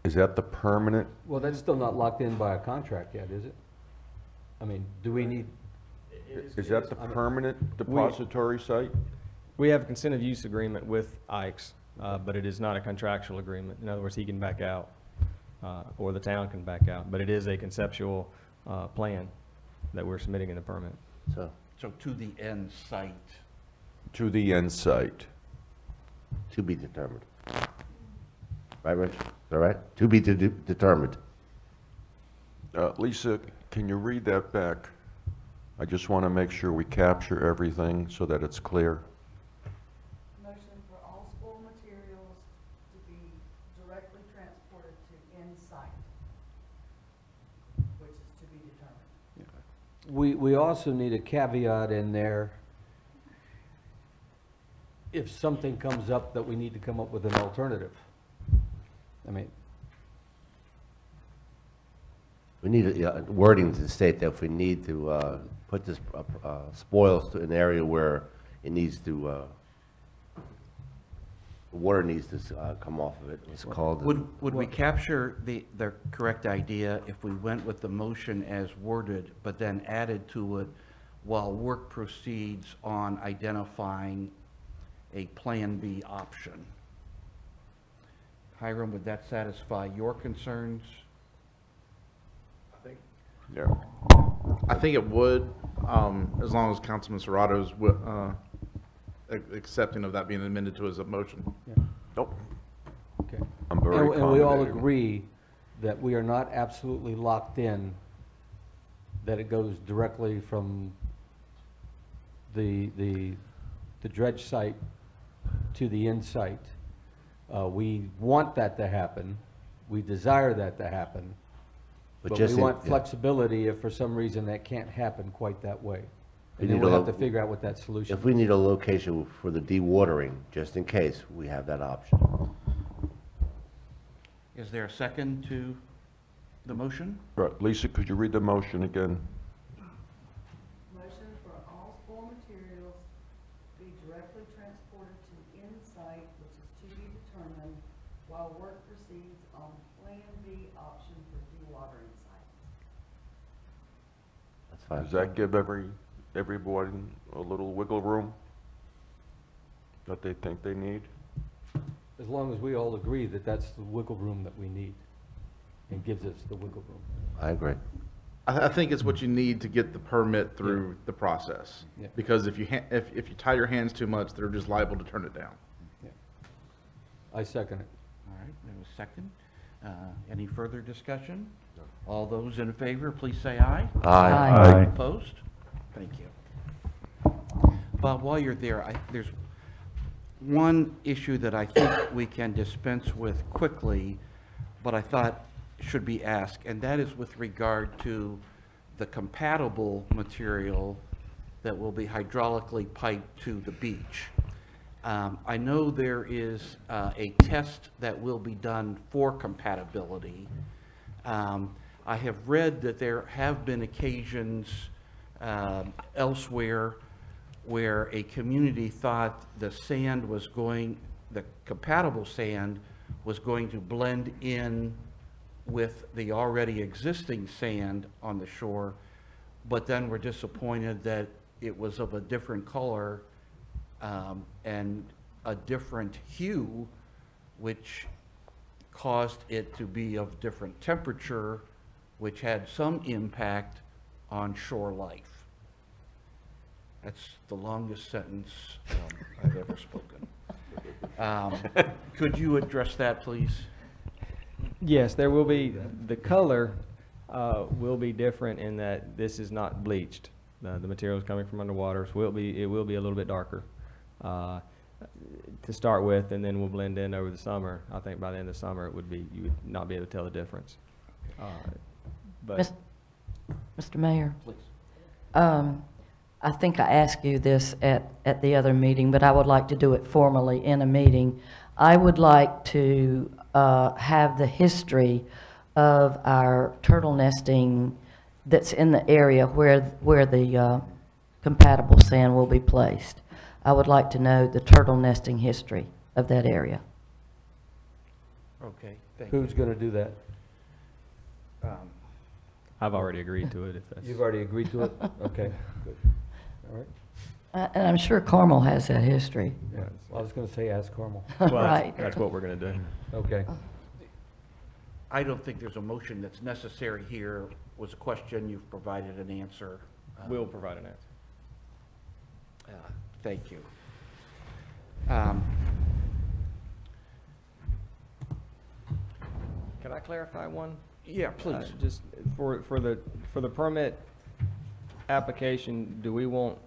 [SPEAKER 7] Is that the permanent?
[SPEAKER 6] Well, that's still not locked in by a contract yet, is it? I mean, do we need,
[SPEAKER 7] Is that the permanent depository site?
[SPEAKER 3] We have a consent of use agreement with Ike's, but it is not a contractual agreement. In other words, he can back out, or the town can back out, but it is a conceptual plan that we're submitting in the permit.
[SPEAKER 2] So,
[SPEAKER 1] So to the end site.
[SPEAKER 7] To the end site.
[SPEAKER 2] to be determined. Right, Rich? Is that right? To be determined.
[SPEAKER 7] Lisa, can you read that back? I just want to make sure we capture everything so that it's clear.
[SPEAKER 12] Motion for all spoil materials to be directly transported to end site, which is to be determined.
[SPEAKER 6] we also need a caveat in there. If something comes up that we need to come up with an alternative. I mean,
[SPEAKER 2] We need wording to state that if we need to put this spoils to an area where it needs to, the water needs to come off of it, it's called.
[SPEAKER 1] Would we capture the correct idea if we went with the motion as worded, but then added to it while work proceeds on identifying a Plan B option? Hiram, would that satisfy your concerns?
[SPEAKER 7] Yeah.
[SPEAKER 10] I think it would, as long as Councilman Serrato's accepting of that being amended to his motion.
[SPEAKER 7] Nope.
[SPEAKER 6] okay.
[SPEAKER 7] I'm very
[SPEAKER 6] And we all
[SPEAKER 7] accommodating.
[SPEAKER 6] agree that we are not absolutely locked in, that it goes directly from the dredge site to the in-site. We want that to happen, we desire that to happen,
[SPEAKER 2] But
[SPEAKER 6] but
[SPEAKER 2] just
[SPEAKER 6] we
[SPEAKER 2] in-
[SPEAKER 6] want
[SPEAKER 2] yeah.
[SPEAKER 6] flexibility if for some reason that can't happen quite that way.
[SPEAKER 2] We
[SPEAKER 6] And then
[SPEAKER 2] need
[SPEAKER 6] we'll
[SPEAKER 2] a
[SPEAKER 6] have to
[SPEAKER 2] lo-
[SPEAKER 6] figure out what that solution is.
[SPEAKER 2] If we need a location for the dewatering, just in case, we have that option.
[SPEAKER 1] Is there a second to the motion?
[SPEAKER 7] Right, Lisa, could you read the motion again?
[SPEAKER 12] Motion for all spoil materials be directly transported to in-site, which is to be determined, while work proceeds on Plan B option for dewatering sites.
[SPEAKER 2] That's fine.
[SPEAKER 7] Does that give everybody a little wiggle room that they think they need?
[SPEAKER 6] As long as we all agree that that's the wiggle room that we need and gives us the wiggle room.
[SPEAKER 2] I agree.
[SPEAKER 10] I think it's what you need to get the permit through the process.
[SPEAKER 6] Yeah.
[SPEAKER 10] Because if you if you tie your hands too much, they're just liable to turn it down.
[SPEAKER 6] I second it.
[SPEAKER 1] All right, we have a second. Any further discussion? All those in favor, please say aye.
[SPEAKER 2] Aye.
[SPEAKER 5] Aye.
[SPEAKER 1] Opposed? Thank you. Bob, while you're there, there's one issue that I think we can dispense with quickly, but I thought should be asked, and that is with regard to the compatible material that will be hydraulically piped to the beach. I know there is a test that will be done for compatibility. I have read that there have been occasions elsewhere where a community thought the compatible sand was going to blend in with the already existing sand on the shore, but then were disappointed that it was of a different color and a different hue, which caused it to be of different temperature, which had some impact on shore life. That's the longest sentence I've ever spoken. Could you address that, please?
[SPEAKER 3] Yes, there will be, the color will be different in that this is not bleached. The material is coming from underwater, so it will be a little bit darker to start with, and then we'll blend in over the summer. I think by the end of the summer, you would not be able to tell the difference. But
[SPEAKER 5] Mr. Mayor?
[SPEAKER 1] Please.
[SPEAKER 5] I think I asked you this at the other meeting, but I would like to do it formally in a meeting. I would like to have the history of our turtle nesting that's in the area where the compatible sand will be placed. I would like to know the turtle nesting history of that area.
[SPEAKER 1] Okay, thank you.
[SPEAKER 6] Who's gonna do that?
[SPEAKER 3] I've already agreed to it if that's.
[SPEAKER 6] You've already agreed to it? Okay, good. All right.
[SPEAKER 5] And I'm sure Carmel has that history.
[SPEAKER 6] Yeah. I was gonna say ask Carmel.
[SPEAKER 3] Well,
[SPEAKER 5] Right.
[SPEAKER 3] that's what we're gonna do.
[SPEAKER 6] Okay.
[SPEAKER 1] I don't think there's a motion that's necessary here. Was a question, you've provided an answer.
[SPEAKER 3] We'll provide an answer.
[SPEAKER 1] Thank you.
[SPEAKER 3] Can I clarify one?
[SPEAKER 1] Yeah, please.
[SPEAKER 3] Just for the permit application, do we want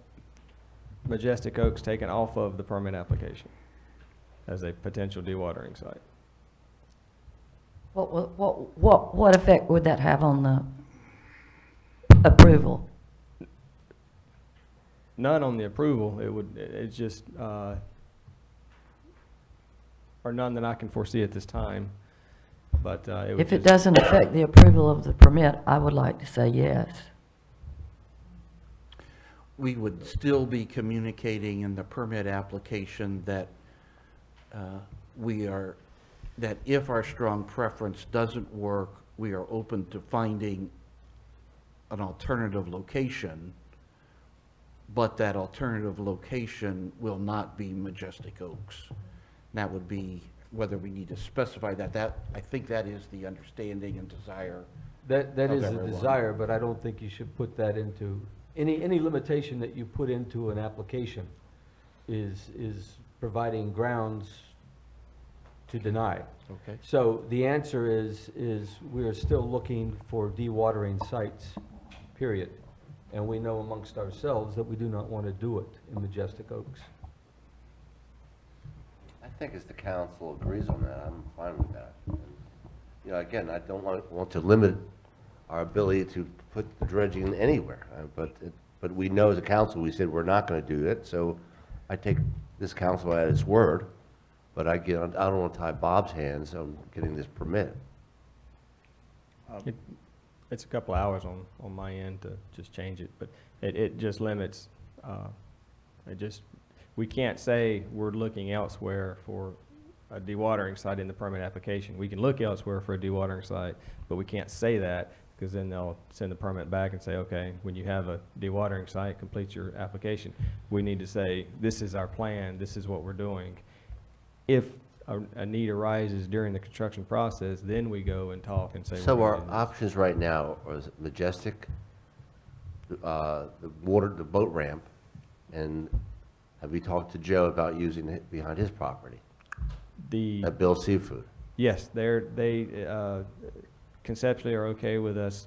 [SPEAKER 3] Majestic Oaks taken off of the permit application as a potential dewatering site?
[SPEAKER 5] What effect would that have on the approval?
[SPEAKER 3] None on the approval. It's just, or none that I can foresee at this time. But it would
[SPEAKER 5] If it
[SPEAKER 3] just-
[SPEAKER 5] doesn't affect the approval of the permit, I would like to say yes.
[SPEAKER 1] We would still be communicating in the permit application that that if our strong preference doesn't work, we are open to finding an alternative location, but that alternative location will not be Majestic Oaks. That would be, whether we need to specify that, I think that is the understanding and desire.
[SPEAKER 6] That is a
[SPEAKER 1] everyone.
[SPEAKER 6] desire, but I don't think you should put that into, any limitation that you put into an application is providing grounds to deny.
[SPEAKER 1] Okay.
[SPEAKER 6] So the answer is we are still looking for dewatering sites, period. And we know amongst ourselves that we do not want to do it in Majestic Oaks.
[SPEAKER 2] think as the council agrees on that, I'm fine with that. And, you know, again, I don't want to limit our ability to put the dredging anywhere, but we know as a council, we said we're not going to do it, so I take this council at its word, but I don't want to tie Bob's hands on getting this permit.
[SPEAKER 3] It's a couple hours on my end to just change it, but it just limits, we can't say we're looking elsewhere for a dewatering site in the permit application. We can look elsewhere for a dewatering site, but we can't say that, because then they'll send the permit back and say, okay, when you have a dewatering site, complete your application. We need to say, this is our plan, this is what we're doing. If a need arises during the construction process, then we go and talk and say.
[SPEAKER 2] So our options right now are Majestic, the boat ramp, and have we talked to Joe about using it behind his property? At Bill's Seafood?
[SPEAKER 3] Yes, they conceptually are okay with us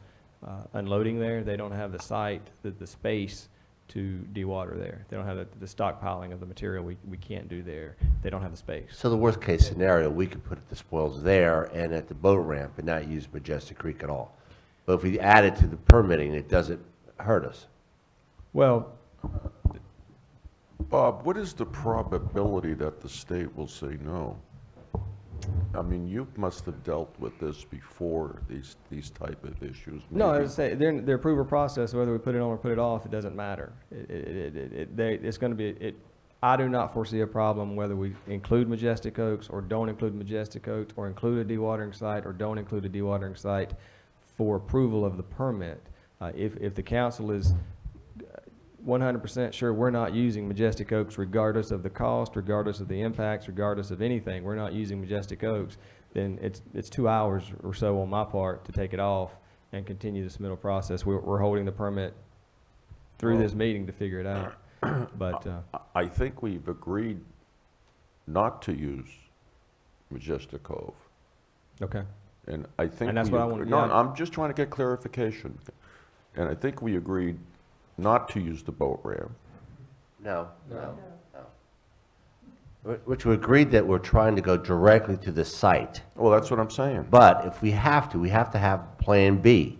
[SPEAKER 3] unloading there. They don't have the site, the space to dewater there. They don't have the stockpiling of the material we can't do there. They don't have the space.
[SPEAKER 2] So the worst case scenario, we could put the spoils there and at the boat ramp and not use Majestic Creek at all. But if we add it to the permitting, it doesn't hurt us.
[SPEAKER 3] Well,
[SPEAKER 7] Bob, what is the probability that the state will say no? I mean, you must have dealt with this before, these type of issues.
[SPEAKER 3] no, I
[SPEAKER 7] maybe.
[SPEAKER 3] would say their approval process, whether we put it on or put it off, it doesn't matter. It's going to be, I do not foresee a problem whether we include Majestic Oaks or don't include Majestic Oaks, or include a dewatering site or don't include a dewatering site for approval of the permit. If the council is 100% sure we're not using Majestic Oaks regardless of the cost, regardless of the impacts, regardless of anything, we're not using Majestic Oaks, then it's 2 hours or so on my part to take it off and continue the submittal process. We're holding the permit through this meeting to figure it out. But
[SPEAKER 7] I think we've agreed not to use Majestic Cove.
[SPEAKER 3] okay.
[SPEAKER 7] And I think.
[SPEAKER 3] And that's what I want to.
[SPEAKER 7] No, I'm just trying to get clarification. And I think we agreed not to use the boat ramp.
[SPEAKER 2] No. Which we agreed that we're trying to go directly to the site.
[SPEAKER 7] Well, that's what I'm saying.
[SPEAKER 2] But if we have to have Plan B.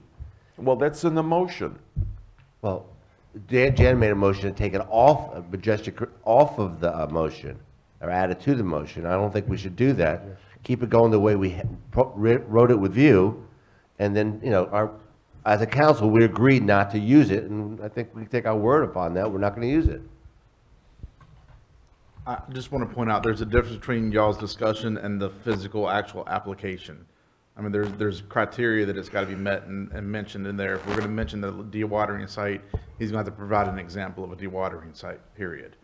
[SPEAKER 7] Well, that's in the motion.
[SPEAKER 2] Well, Jan made a motion to take it off of Majestic, off of the motion, or add it to the motion. I don't think we should do that. Keep it going the way we wrote it with you, and then, you know, as a council, we agreed not to use it, and I think we take our word upon that. We're not going to use it.
[SPEAKER 10] I just want to point out, there's a difference between y'all's discussion and the physical actual application. I mean, there's criteria that it's got to be met and mentioned in there. If we're going to mention the dewatering site, he's going to have to provide an example of a dewatering site, period.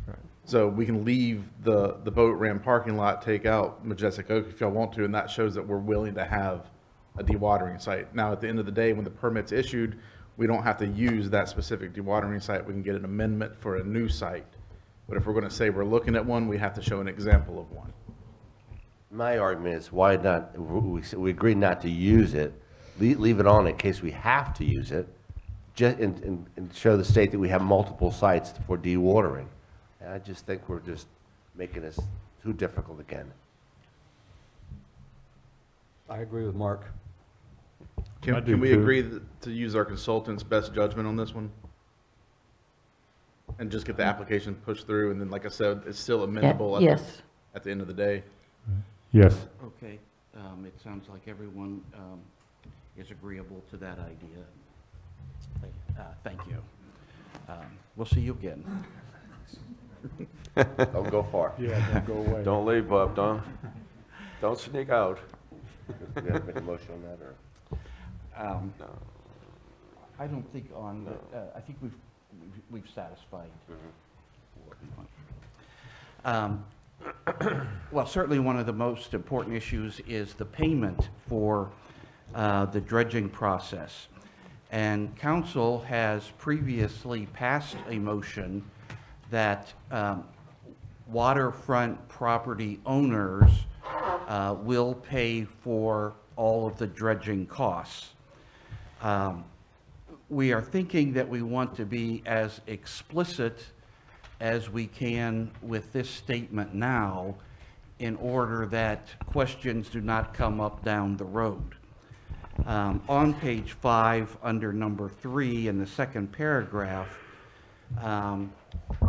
[SPEAKER 3] Right.
[SPEAKER 10] So we can leave the boat ramp parking lot, take out Majestic Oak if y'all want to, and that shows that we're willing to have a dewatering site. Now, at the end of the day, when the permit's issued, we don't have to use that specific dewatering site. We can get an amendment for a new site. But if we're going to say we're looking at one, we have to show an example of one.
[SPEAKER 2] My argument is, why not, we agreed not to use it, leave it on in case we have to use it, just, and show the state that we have multiple sites for dewatering. And I just think we're just making this too difficult again.
[SPEAKER 6] I agree with Mark.
[SPEAKER 4] I do
[SPEAKER 10] Can we
[SPEAKER 4] too.
[SPEAKER 10] agree to use our consultant's best judgment on this one? And just get the application pushed through, and then, like I said, it's still amendable
[SPEAKER 5] Yes.
[SPEAKER 10] at the end of the day?
[SPEAKER 4] Yes.
[SPEAKER 1] Okay, it sounds like everyone is agreeable to that idea. Thank you. We'll see you again.
[SPEAKER 2] Don't go far.
[SPEAKER 4] Yeah, don't go away.
[SPEAKER 7] Don't leave, Bob, don't sneak out.
[SPEAKER 2] We have to make a motion on that, or?
[SPEAKER 1] I don't think on, I think we've satisfied. Well, certainly one of the most important issues is the payment for the dredging process. And council has previously passed a motion that waterfront property owners will pay for all of the dredging costs. We are thinking that we want to be as explicit as we can with this statement now, in order that questions do not come up down the road. On page 5, under number 3, in the second paragraph,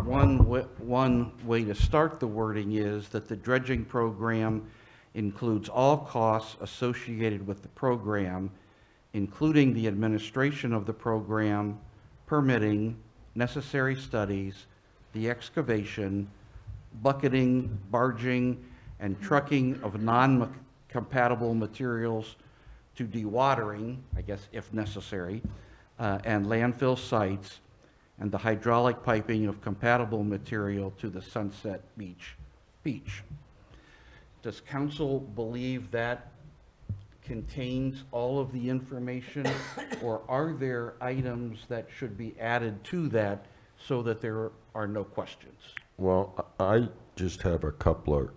[SPEAKER 1] one way to start the wording is that the dredging program includes all costs associated with the program, including the administration of the program, permitting, necessary studies, the excavation, bucketing, barging, and trucking of non-compatible materials to dewatering, I guess if necessary, and landfill sites, and the hydraulic piping of compatible material to the Sunset Beach. Does council believe that contains all of the information, or are there items that should be added to that so that there are no questions?
[SPEAKER 7] Well, I just have a couple of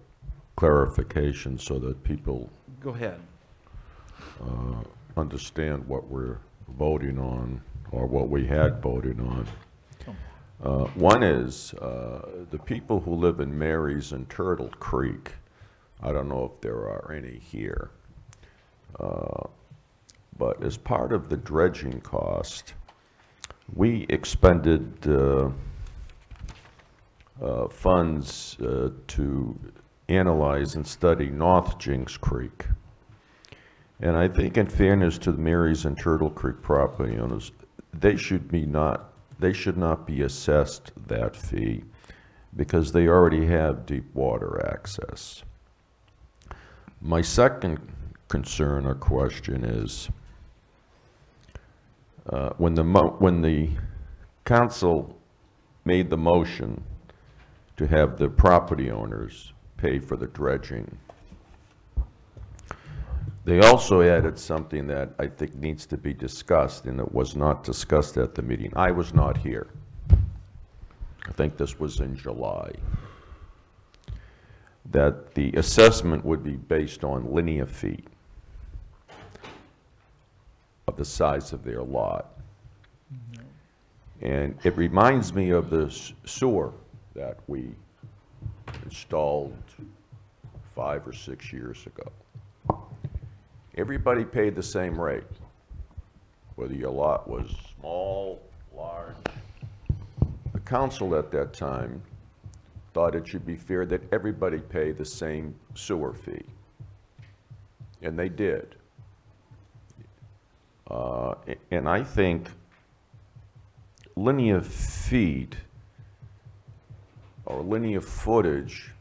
[SPEAKER 7] clarifications so that people
[SPEAKER 1] Go ahead.
[SPEAKER 7] understand what we're voting on, or what we had voted on. One is the people who live in Marys and Turtle Creek. I don't know if there are any here. But as part of the dredging cost, we expended funds to analyze and study North Jinks Creek. And I think, in fairness to the Marys and Turtle Creek property owners, they should not be assessed that fee because they already have deep water access. My second concern or question is when the council made the motion to have the property owners pay for the dredging, they also added something that I think needs to be discussed, and it was not discussed at the meeting. I was not here. I think this was in July. That the assessment would be based on linear feet of the size of their lot. And it reminds me of the sewer that we installed 5 or 6 years ago. Everybody paid the same rate, whether your lot was small, large. The council at that time thought it should be fair that everybody pay the same sewer fee, and they did. And I think linear feet or linear footage,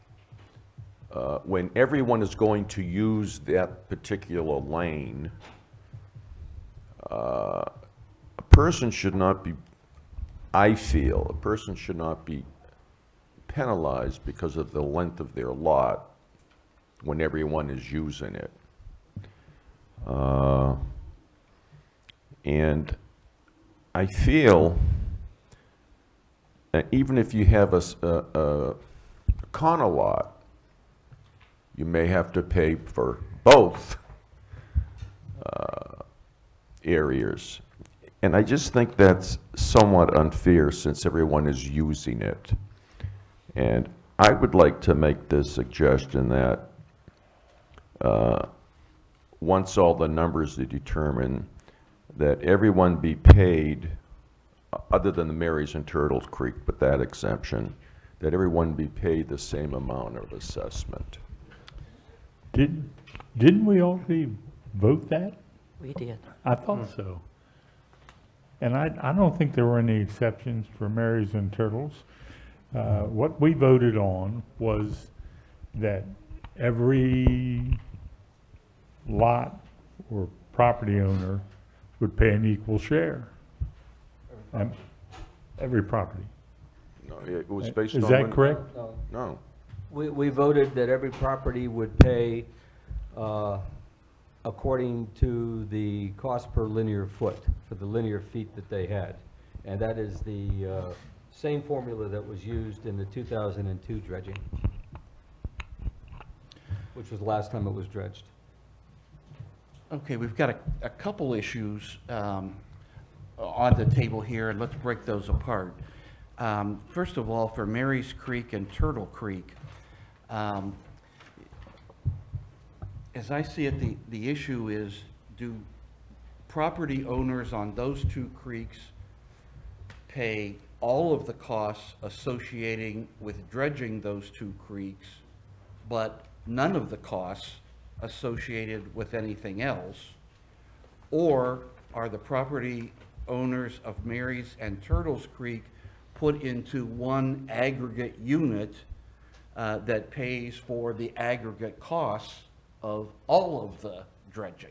[SPEAKER 7] when everyone is going to use that particular lane, a person should not be, I feel, a person should not be penalized because of the length of their lot when everyone is using it. And I feel that even if you have a corner lot, you may have to pay for both areas. And I just think that's somewhat unfair since everyone is using it. And I would like to make this suggestion that once all the numbers are determined, that everyone be paid, other than the Marys and Turtle Creek, but that exemption, that everyone be paid the same amount of assessment.
[SPEAKER 4] Didn't we already vote that?
[SPEAKER 5] We did.
[SPEAKER 4] I thought so. And I don't think there were any exceptions for Marys and Turtles. What we voted on was that every lot or property owner would pay an equal share. Every property.
[SPEAKER 7] No, it was based on...
[SPEAKER 4] Is that correct?
[SPEAKER 7] No.
[SPEAKER 6] We voted that every property would pay according to the cost per linear foot for the linear feet that they had. And that is the same formula that was used in the 2002 dredging, which was the last time it was dredged.
[SPEAKER 1] Okay, we've got a couple issues on the table here, and let's break those apart. First of all, for Marys Creek and Turtle Creek, As I see it, the issue is, do property owners on those two creeks pay all of the costs associating with dredging those two creeks, but none of the costs associated with anything else? Or are the property owners of Marys and Turtles Creek put into one aggregate unit that pays for the aggregate costs of all of the dredging?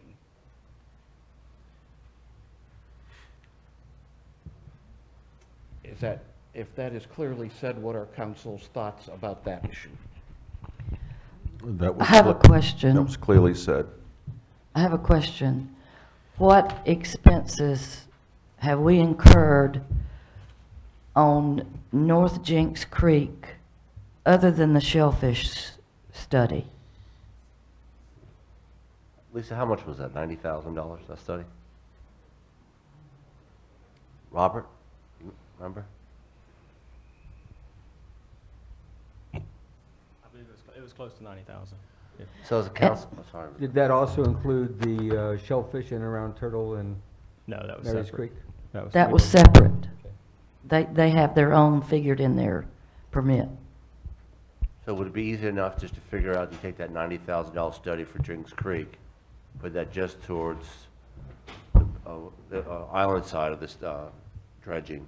[SPEAKER 1] Is that, if that is clearly said, what are council's thoughts about that issue?
[SPEAKER 7] That was
[SPEAKER 5] I have a
[SPEAKER 7] cle-
[SPEAKER 5] question.
[SPEAKER 7] That was clearly said.
[SPEAKER 5] I have a question. What expenses have we incurred on North Jinks Creek other than the shellfish study?
[SPEAKER 2] Lisa, how much was that? $90,000, that study? Robert, you remember?
[SPEAKER 3] I believe it was close to 90,000.
[SPEAKER 2] So as a council, oh, sorry.
[SPEAKER 6] Did that also include the shellfish in and around Turtle and
[SPEAKER 3] No, that was
[SPEAKER 6] Mary's
[SPEAKER 3] separate.
[SPEAKER 6] Creek?
[SPEAKER 5] That was separate. They have their own figured in their permit.
[SPEAKER 2] So would it be easy enough just to figure out, you take that $90,000 study for Jinks Creek, put that just towards the island side of this dredging,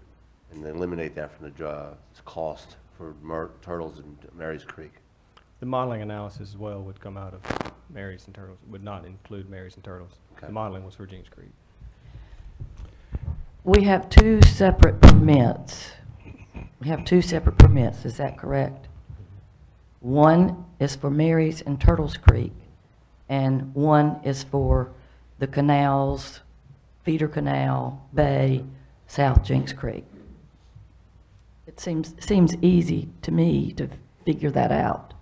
[SPEAKER 2] and then eliminate that from the cost for Turtles and Mary's Creek?
[SPEAKER 3] The modeling analysis as well would come out of Marys and Turtles, would not include Marys and Turtles.
[SPEAKER 2] Okay.
[SPEAKER 3] The modeling was for Jinks Creek.
[SPEAKER 5] We have two separate permits. We have two separate permits, is that correct? One is for Marys and Turtles Creek, and one is for the canals, feeder canal, bay, South Jinks Creek. It seems easy to me to figure that out.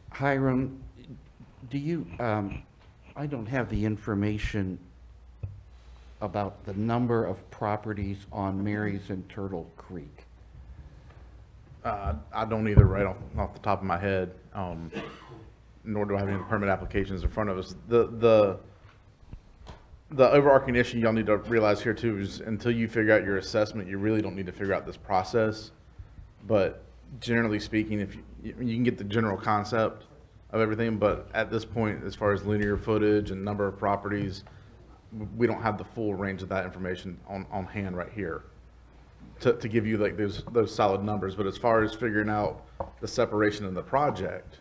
[SPEAKER 1] Hiram, do you, I don't have the information about the number of properties on Marys and Turtle Creek.
[SPEAKER 10] I don't either, right off the top of my head, nor do I have any permit applications in front of us. The overarching issue y'all need to realize here too is, until you figure out your assessment, you really don't need to figure out this process. But generally speaking, if you can get the general concept of everything, but at this point, as far as linear footage and number of properties, we don't have the full range of that information on hand right here to give you like those solid numbers. But as far as figuring out the separation of the project,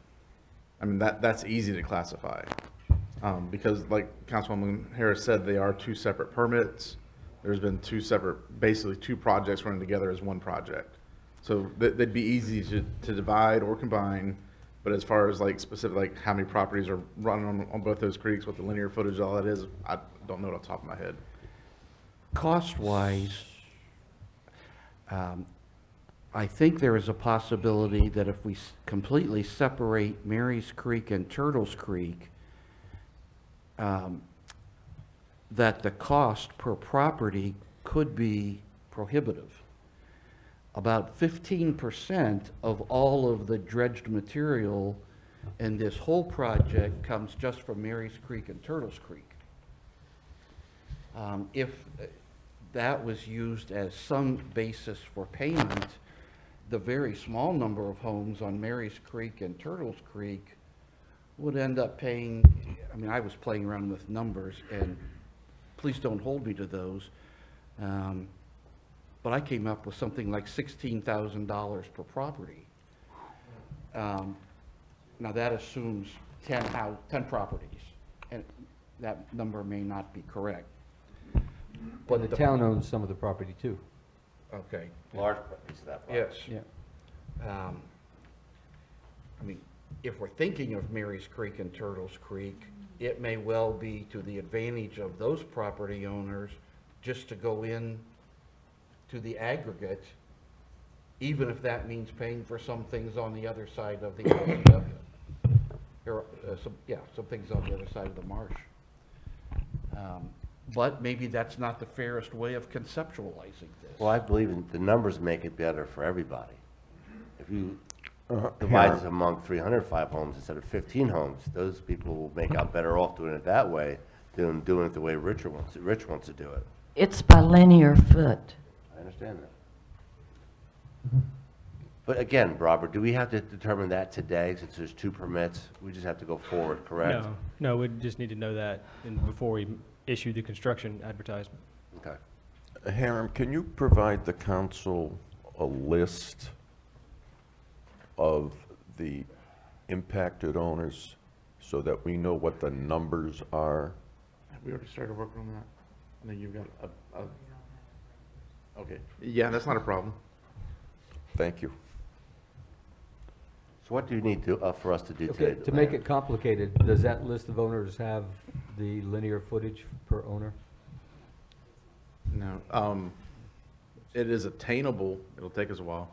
[SPEAKER 10] I mean, that's easy to classify. Because like Councilwoman Harris said, they are two separate permits. There's been basically two projects running together as one project. So they'd be easy to divide or combine. But as far as like specific, like how many properties are running on both those creeks, what the linear footage, all that is, I don't know it off the top of my head.
[SPEAKER 1] Cost-wise, I think there is a possibility that if we completely separate Marys Creek and Turtles Creek, that the cost per property could be prohibitive. About 15% of all of the dredged material in this whole project comes just from Marys Creek and Turtles Creek. If that was used as some basis for payment, the very small number of homes on Marys Creek and Turtles Creek would end up paying, I mean, I was playing around with numbers, and please don't hold me to those, but I came up with something like $16,000 per property. Now that assumes 10 properties, and that number may not be correct.
[SPEAKER 6] But the town owns some of the property too.
[SPEAKER 1] Okay.
[SPEAKER 2] Large piece of that project.
[SPEAKER 1] Yes.
[SPEAKER 6] Yeah.
[SPEAKER 1] I mean, if we're thinking of Marys Creek and Turtles Creek, it may well be to the advantage of those property owners just to go in to the aggregate, even if that means paying for some things on the other side of the LCW. Some things on the other side of the marsh. But maybe that's not the fairest way of conceptualizing this.
[SPEAKER 2] Well, I believe the numbers make it better for everybody. If you divides it among 305 homes instead of 15 homes, those people will make out better off doing it that way than doing it the way Rich wants to do it.
[SPEAKER 5] It's by linear foot.
[SPEAKER 2] I understand that. But again, Robert, do we have to determine that today, since there's 2 permits? We just have to go forward, correct?
[SPEAKER 3] No, we just need to know that before we issue the construction advertisement.
[SPEAKER 2] Okay.
[SPEAKER 7] Hiram, can you provide the council a list of the impacted owners so that we know what the numbers are?
[SPEAKER 10] Have we already started working on that? I think you've got okay. Yeah, that's not a problem.
[SPEAKER 7] Thank you.
[SPEAKER 2] So what do you need for us to do
[SPEAKER 6] Okay,
[SPEAKER 2] today?
[SPEAKER 6] to make it complicated, does that list of owners have the linear footage per owner?
[SPEAKER 10] No. It is attainable. It'll take us a while.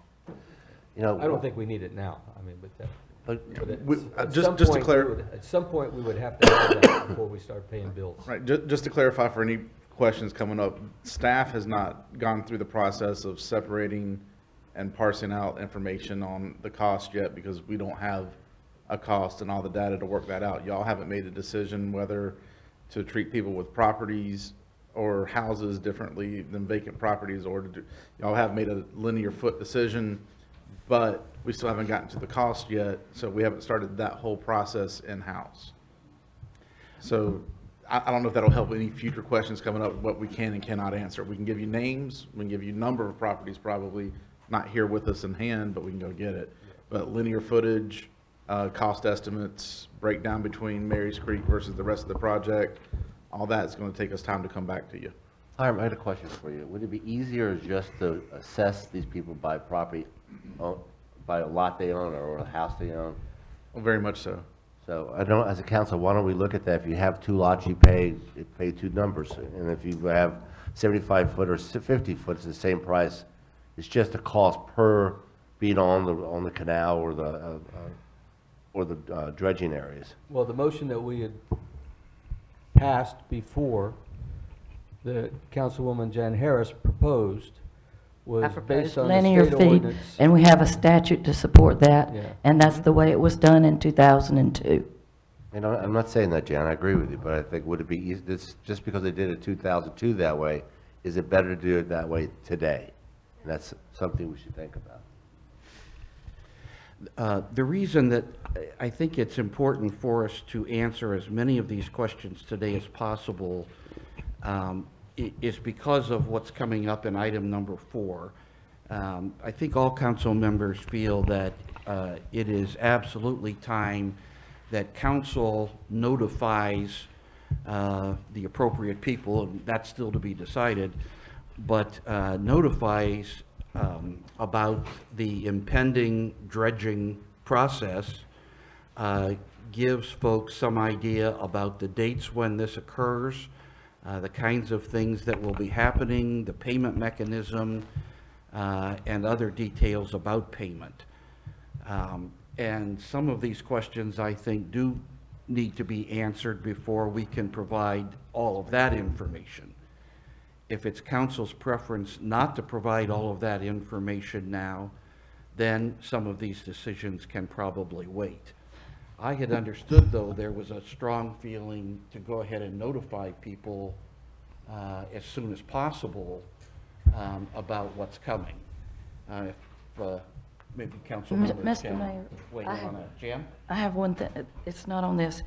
[SPEAKER 2] You know,
[SPEAKER 6] I don't think we need it now, I mean, but that.
[SPEAKER 2] but
[SPEAKER 6] but
[SPEAKER 10] We-
[SPEAKER 6] at
[SPEAKER 10] just-
[SPEAKER 6] some
[SPEAKER 10] just to
[SPEAKER 6] point,
[SPEAKER 10] clar-
[SPEAKER 6] we would- At some point, we would have to have that before we start paying bills.
[SPEAKER 10] Right, just to clarify for any questions coming up, staff has not gone through the process of separating and parsing out information on the cost yet because we don't have a cost and all the data to work that out. Y'all haven't made a decision whether to treat people with properties or houses differently than vacant properties, or to do, y'all have made a linear foot decision, but we still haven't gotten to the cost yet, so we haven't started that whole process in-house. So I don't know if that'll help any future questions coming up, what we can and cannot answer. We can give you names, we can give you number of properties, probably not here with us in hand, but we can go get it. But linear footage, cost estimates, breakdown between Mary's Creek versus the rest of the project, all that's going to take us time to come back to you.
[SPEAKER 2] Hiram, I had a question for you. Would it be easier just to assess these people by property, by a lot they own or a house they own?
[SPEAKER 10] Well, very much so.
[SPEAKER 2] So I don't, as a council, why don't we look at that? If you have 2 lots, you pay 2 numbers. And if you have 75 foot or 50 foot, it's the same price. It's just a cost per being on the canal or the dredging areas.
[SPEAKER 6] Well, the motion that we had passed before, the Councilwoman Jan Harris proposed,
[SPEAKER 5] I
[SPEAKER 6] was
[SPEAKER 5] proposed
[SPEAKER 6] based on
[SPEAKER 5] linear
[SPEAKER 6] the state
[SPEAKER 5] feet,
[SPEAKER 6] ordinance.
[SPEAKER 5] and we have a statute to support that,
[SPEAKER 6] Yeah.
[SPEAKER 5] and that's the way it was done in 2002.
[SPEAKER 2] And I'm not saying that, Jan, I agree with you, but I think would it be easy, just because they did it 2002 that way, is it better to do it that way today? And that's something we should think about.
[SPEAKER 1] The reason that I think it's important for us to answer as many of these questions today as possible is because of what's coming up in item number 4. I think all council members feel that it is absolutely time that council notifies the appropriate people, and that's still to be decided, but notifies about the impending dredging process, gives folks some idea about the dates when this occurs, the kinds of things that will be happening, the payment mechanism, and other details about payment. And some of these questions, I think, do need to be answered before we can provide all of that information. If it's council's preference not to provide all of that information now, then some of these decisions can probably wait. I had understood, though, there was a strong feeling to go ahead and notify people as soon as possible about what's coming. Maybe council members
[SPEAKER 5] Mr.
[SPEAKER 1] can
[SPEAKER 5] Mayor,
[SPEAKER 1] weigh in on that. Jan?
[SPEAKER 5] I have one thing, it's not on this,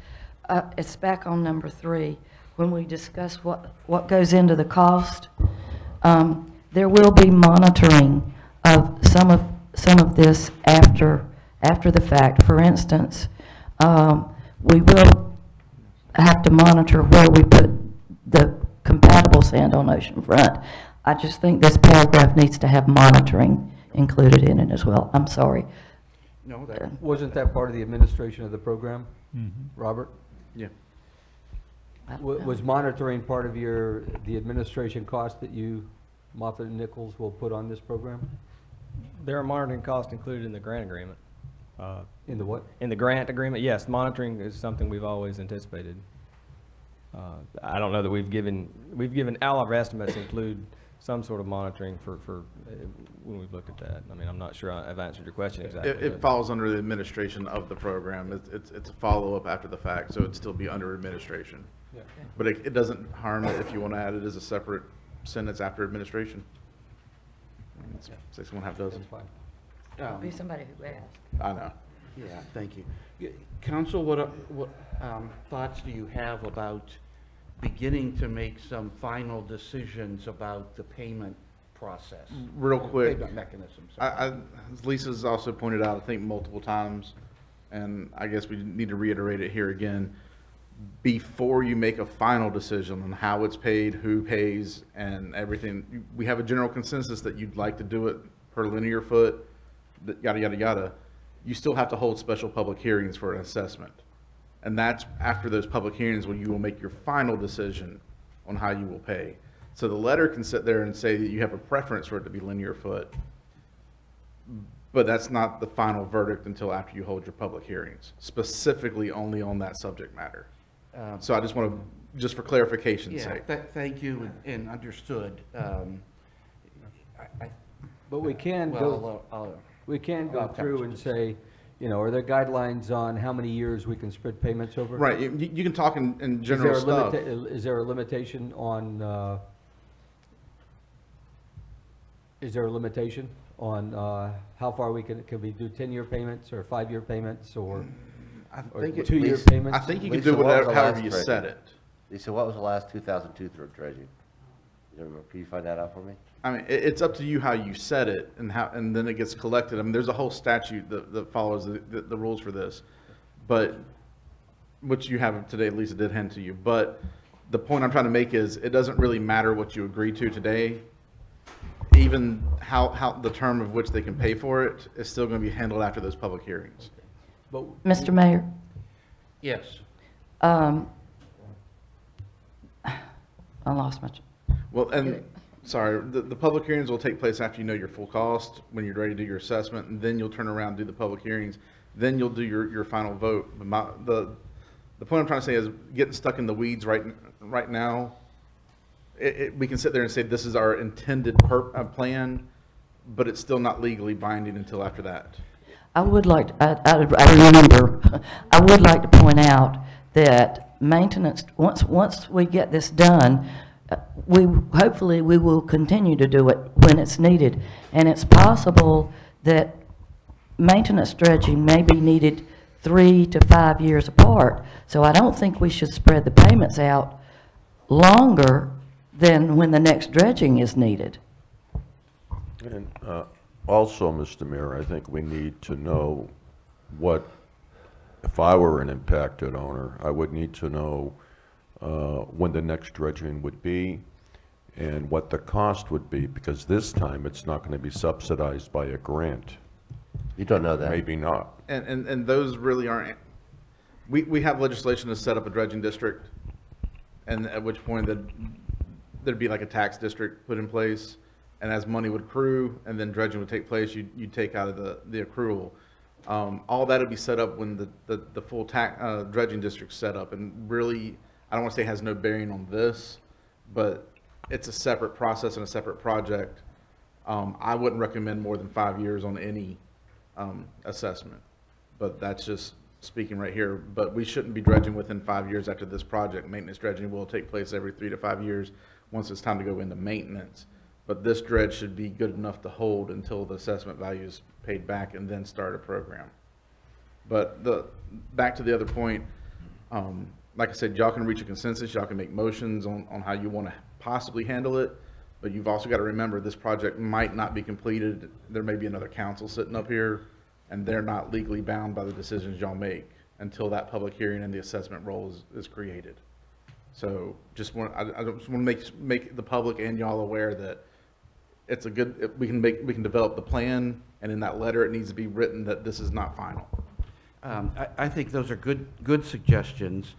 [SPEAKER 5] it's back on number 3. When we discuss what goes into the cost, there will be monitoring of some of this after the fact. For instance, we will have to monitor where we put the compatible sand on oceanfront. I just think this paragraph needs to have monitoring included in it as well. I'm sorry.
[SPEAKER 1] No, that,
[SPEAKER 6] Wasn't that part of the administration of the program, Robert?
[SPEAKER 10] Yeah.
[SPEAKER 6] Was monitoring part of the administration cost that you, Moffitt and Nichols, will put on this program?
[SPEAKER 3] There are monitoring costs included in the grant agreement.
[SPEAKER 6] In the what?
[SPEAKER 3] In the grant agreement, yes, monitoring is something we've always anticipated. I don't know that we've given, all of our estimates include some sort of monitoring for when we look at that. I mean, I'm not sure I've answered your question exactly.
[SPEAKER 10] It
[SPEAKER 3] but-
[SPEAKER 10] falls under the administration of the program. It's a follow-up after the fact, so it'd still be under administration.
[SPEAKER 6] Yeah.
[SPEAKER 10] But it doesn't harm it if you want to add it as a separate sentence after administration. It's 6 and 1/2 dozen.
[SPEAKER 6] That's fine.
[SPEAKER 5] Be somebody who asked.
[SPEAKER 10] I know.
[SPEAKER 1] Yeah, thank you. Council, what thoughts do you have about beginning to make some final decisions about the payment process?
[SPEAKER 10] Real quick,
[SPEAKER 1] Payment mechanisms.
[SPEAKER 10] as Lisa's also pointed out, I think multiple times, and I guess we need to reiterate it here again, before you make a final decision on how it's paid, who pays, and everything, we have a general consensus that you'd like to do it per linear foot, yada, yada, yada. You still have to hold special public hearings for an assessment. And that's after those public hearings when you will make your final decision on how you will pay. So the letter can sit there and say that you have a preference for it to be linear foot, but that's not the final verdict until after you hold your public hearings, specifically only on that subject matter. So I just want to, just for clarification's
[SPEAKER 1] Yeah,
[SPEAKER 10] sake.
[SPEAKER 1] thank you and understood.
[SPEAKER 6] But we can go, we can go
[SPEAKER 1] I'll
[SPEAKER 6] through and say, you know, are there guidelines on how many years we can spread payments over?
[SPEAKER 10] Right, you can talk in
[SPEAKER 6] Is there
[SPEAKER 10] general
[SPEAKER 6] a
[SPEAKER 10] stuff.
[SPEAKER 6] Is there a limitation on, is there a limitation on how far we can we do 10-year payments or 5-year payments or
[SPEAKER 10] I think it-
[SPEAKER 6] 2-year
[SPEAKER 2] Lisa-
[SPEAKER 6] payments?
[SPEAKER 10] I think you can
[SPEAKER 2] Lisa,
[SPEAKER 10] do
[SPEAKER 2] what was
[SPEAKER 10] whatever,
[SPEAKER 2] the
[SPEAKER 10] however
[SPEAKER 2] last
[SPEAKER 10] you
[SPEAKER 2] dredging?
[SPEAKER 10] set it.
[SPEAKER 2] Lisa, what was the last 2002 dredging? You remember, can you find that out for me?
[SPEAKER 10] I mean, it's up to you how you set it and how, and then it gets collected. I mean, there's a whole statute that follows the rules for this. But, which you have today, Lisa did hand to you. But the point I'm trying to make is, it doesn't really matter what you agree to today. Even how the term of which they can pay for it is still going to be handled after those public hearings.
[SPEAKER 6] But
[SPEAKER 5] Mr. Mayor,
[SPEAKER 1] Yes.
[SPEAKER 5] I lost my,
[SPEAKER 10] Well, and, sorry, the public hearings will take place after you know your full cost, when you're ready to do your assessment, and then you'll turn around and do the public hearings. Then you'll do your final vote. But the point I'm trying to say is, getting stuck in the weeds right now, we can sit there and say, this is our intended plan, but it's still not legally binding until after that.
[SPEAKER 5] I would like, I remember, I would like to point out that maintenance, once we get this done, hopefully we will continue to do it when it's needed. And it's possible that maintenance dredging may be needed 3 to 5 years apart. So I don't think we should spread the payments out longer than when the next dredging is needed.
[SPEAKER 7] And also, Mr. Mayor, I think we need to know what, if I were an impacted owner, I would need to know when the next dredging would be and what the cost would be, because this time it's not going to be subsidized by a grant.
[SPEAKER 2] You don't know that.
[SPEAKER 7] Maybe not.
[SPEAKER 10] And those really aren't, we have legislation to set up a dredging district, and at which point there'd be like a tax district put in place, and as money would accrue, and then dredging would take place, you'd take out of the accrual. All that would be set up when the full dredging district's set up, and really, I don't want to say it has no bearing on this, but it's a separate process and a separate project. I wouldn't recommend more than 5 years on any assessment, but that's just speaking right here. But we shouldn't be dredging within 5 years after this project. Maintenance dredging will take place every 3 to 5 years once it's time to go into maintenance. But this dredge should be good enough to hold until the assessment value is paid back and then start a program. But back to the other point, like I said, y'all can reach a consensus, y'all can make motions on how you want to possibly handle it, but you've also got to remember this project might not be completed. There may be another council sitting up here, and they're not legally bound by the decisions y'all make until that public hearing and the assessment role is created. So I just want to make the public and y'all aware that it's a good, we can develop the plan, and in that letter it needs to be written that this is not final.
[SPEAKER 1] I think those are good suggestions.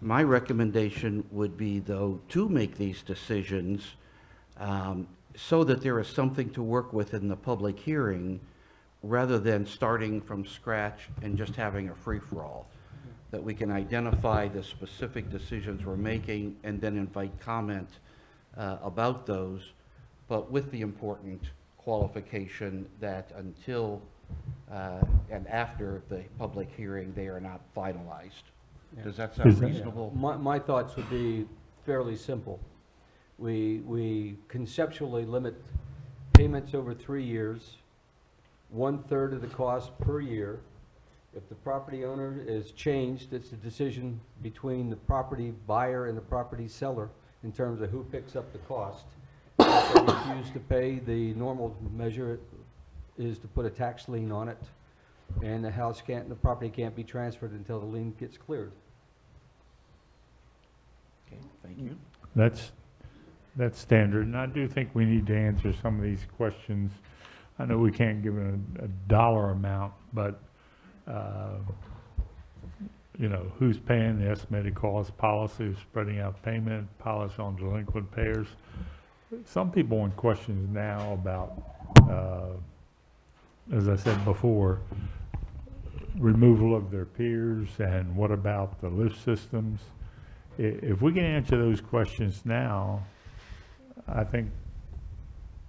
[SPEAKER 1] My recommendation would be, though, to make these decisions so that there is something to work with in the public hearing, rather than starting from scratch and just having a free-for-all. That we can identify the specific decisions we're making and then invite comment about those but with the important qualification that until and after the public hearing, they are not finalized. Does that sound
[SPEAKER 4] Is that-
[SPEAKER 1] reasonable?
[SPEAKER 6] My thoughts would be fairly simple. We conceptually limit payments over 3 years, 1/3 of the cost per year. If the property owner is changed, it's a decision between the property buyer and the property seller in terms of who picks up the cost. If they refuse to pay, the normal measure is to put a tax lien on it, and the property can't be transferred until the lien gets cleared.
[SPEAKER 1] Okay, thank you.
[SPEAKER 4] That's standard, and I do think we need to answer some of these questions. I know we can't give a dollar amount, but, you know, who's paying the estimated cost, policy of spreading out payment, policy on delinquent payers. Some people want questions now about, as I said before, removal of their piers, and what about the lift systems? If we can answer those questions now, I think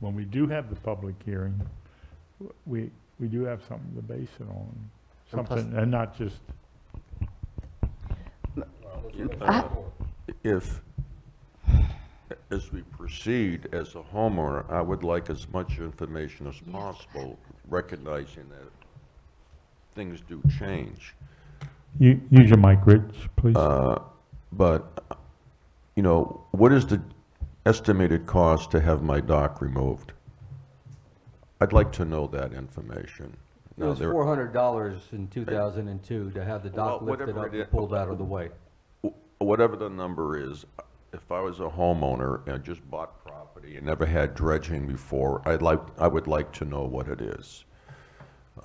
[SPEAKER 4] when we do have the public hearing, we do have something to base it on,
[SPEAKER 2] And plus-
[SPEAKER 4] something, and not just,
[SPEAKER 7] If, as we proceed as a homeowner, I would like as much information as possible, recognizing that things do change.
[SPEAKER 4] use your mic, Rich, please.
[SPEAKER 7] But, you know, what is the estimated cost to have my dock removed? I'd like to know that information.
[SPEAKER 6] It
[SPEAKER 7] Now,
[SPEAKER 6] was
[SPEAKER 7] there-
[SPEAKER 6] $400 in 2002 to have the dock
[SPEAKER 7] Well,
[SPEAKER 6] lifted
[SPEAKER 7] whatever
[SPEAKER 6] up
[SPEAKER 7] it
[SPEAKER 6] and
[SPEAKER 7] is-
[SPEAKER 6] pulled out of the way.
[SPEAKER 7] Whatever the number is, if I was a homeowner and just bought property and never had dredging before, I would like to know what it is.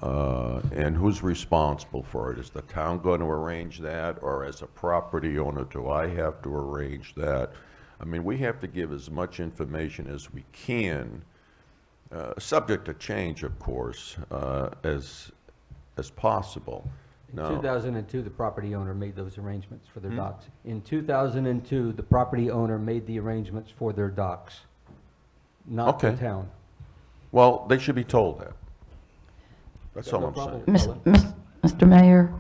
[SPEAKER 7] And who's responsible for it? Is the town going to arrange that, or as a property owner, do I have to arrange that? I mean, we have to give as much information as we can, subject to change, of course, as possible.
[SPEAKER 6] In
[SPEAKER 7] Now,
[SPEAKER 6] 2002, the property owner made those arrangements for their docks. In 2002, the property owner made the arrangements for their docks, not the
[SPEAKER 7] Okay.
[SPEAKER 6] town.
[SPEAKER 7] well, they should be told that. That's all
[SPEAKER 6] No
[SPEAKER 7] I'm
[SPEAKER 6] problem.
[SPEAKER 7] saying.
[SPEAKER 5] Mr. Mayor,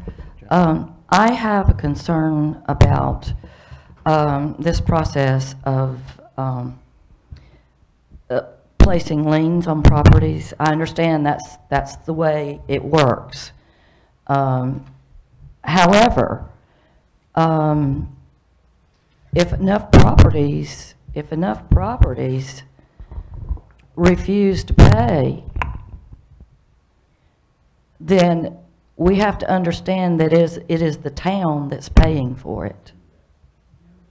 [SPEAKER 5] I have a concern about this process of placing liens on properties. I understand that's the way it works. However, if enough properties refuse to pay, then we have to understand that it is the town that's paying for it.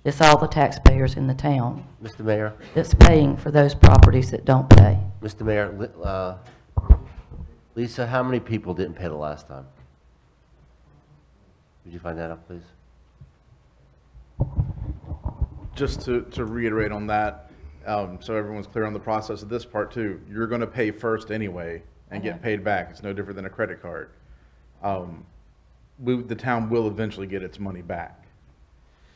[SPEAKER 5] It's all the taxpayers in the town
[SPEAKER 2] Mr. Mayor,
[SPEAKER 5] that's paying for those properties that don't pay.
[SPEAKER 2] Mr. Mayor, Lisa, how many people didn't pay the last time? Would you find that out, please?
[SPEAKER 10] Just to reiterate on that, so everyone's clear on the process of this part too, you're gonna pay first anyway and get paid back. It's no different than a credit card. The town will eventually get its money back.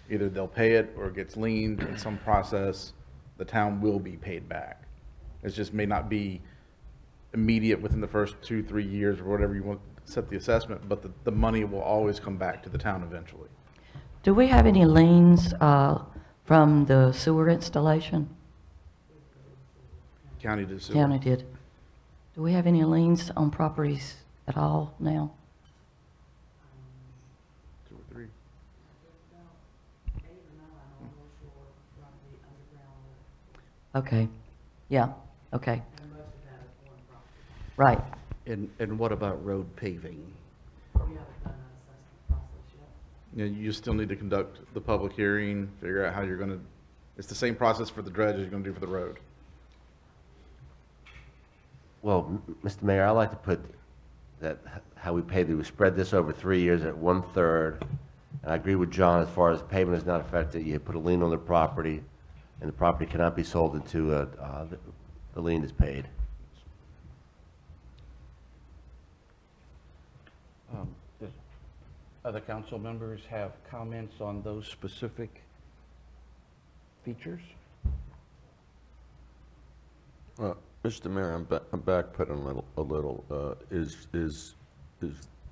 [SPEAKER 10] Either they'll pay it or it gets liened in some process, the town will be paid back. It just may not be immediate within the first 2-3 years or whatever you want to set the assessment, but the money will always come back to the town eventually.
[SPEAKER 5] Do we have any liens from the sewer installation?
[SPEAKER 10] County did sue.
[SPEAKER 5] County did. Do we have any liens on properties at all now?
[SPEAKER 10] 2 or 3.
[SPEAKER 5] Okay, yeah, okay. Right.
[SPEAKER 1] And what about road paving?
[SPEAKER 10] You still need to conduct the public hearing, figure out how you're gonna, it's the same process for the dredge as you're gonna do for the road.
[SPEAKER 2] Well, Mr. Mayor, I like to put that, how we pay, we spread this over 3 years at 1/3. And I agree with John, as far as payment is not affected, you put a lien on the property, and the property cannot be sold until the lien is paid.
[SPEAKER 1] Does other council members have comments on those specific features?
[SPEAKER 7] Mr. Mayor, I'm backpedaling a little. Is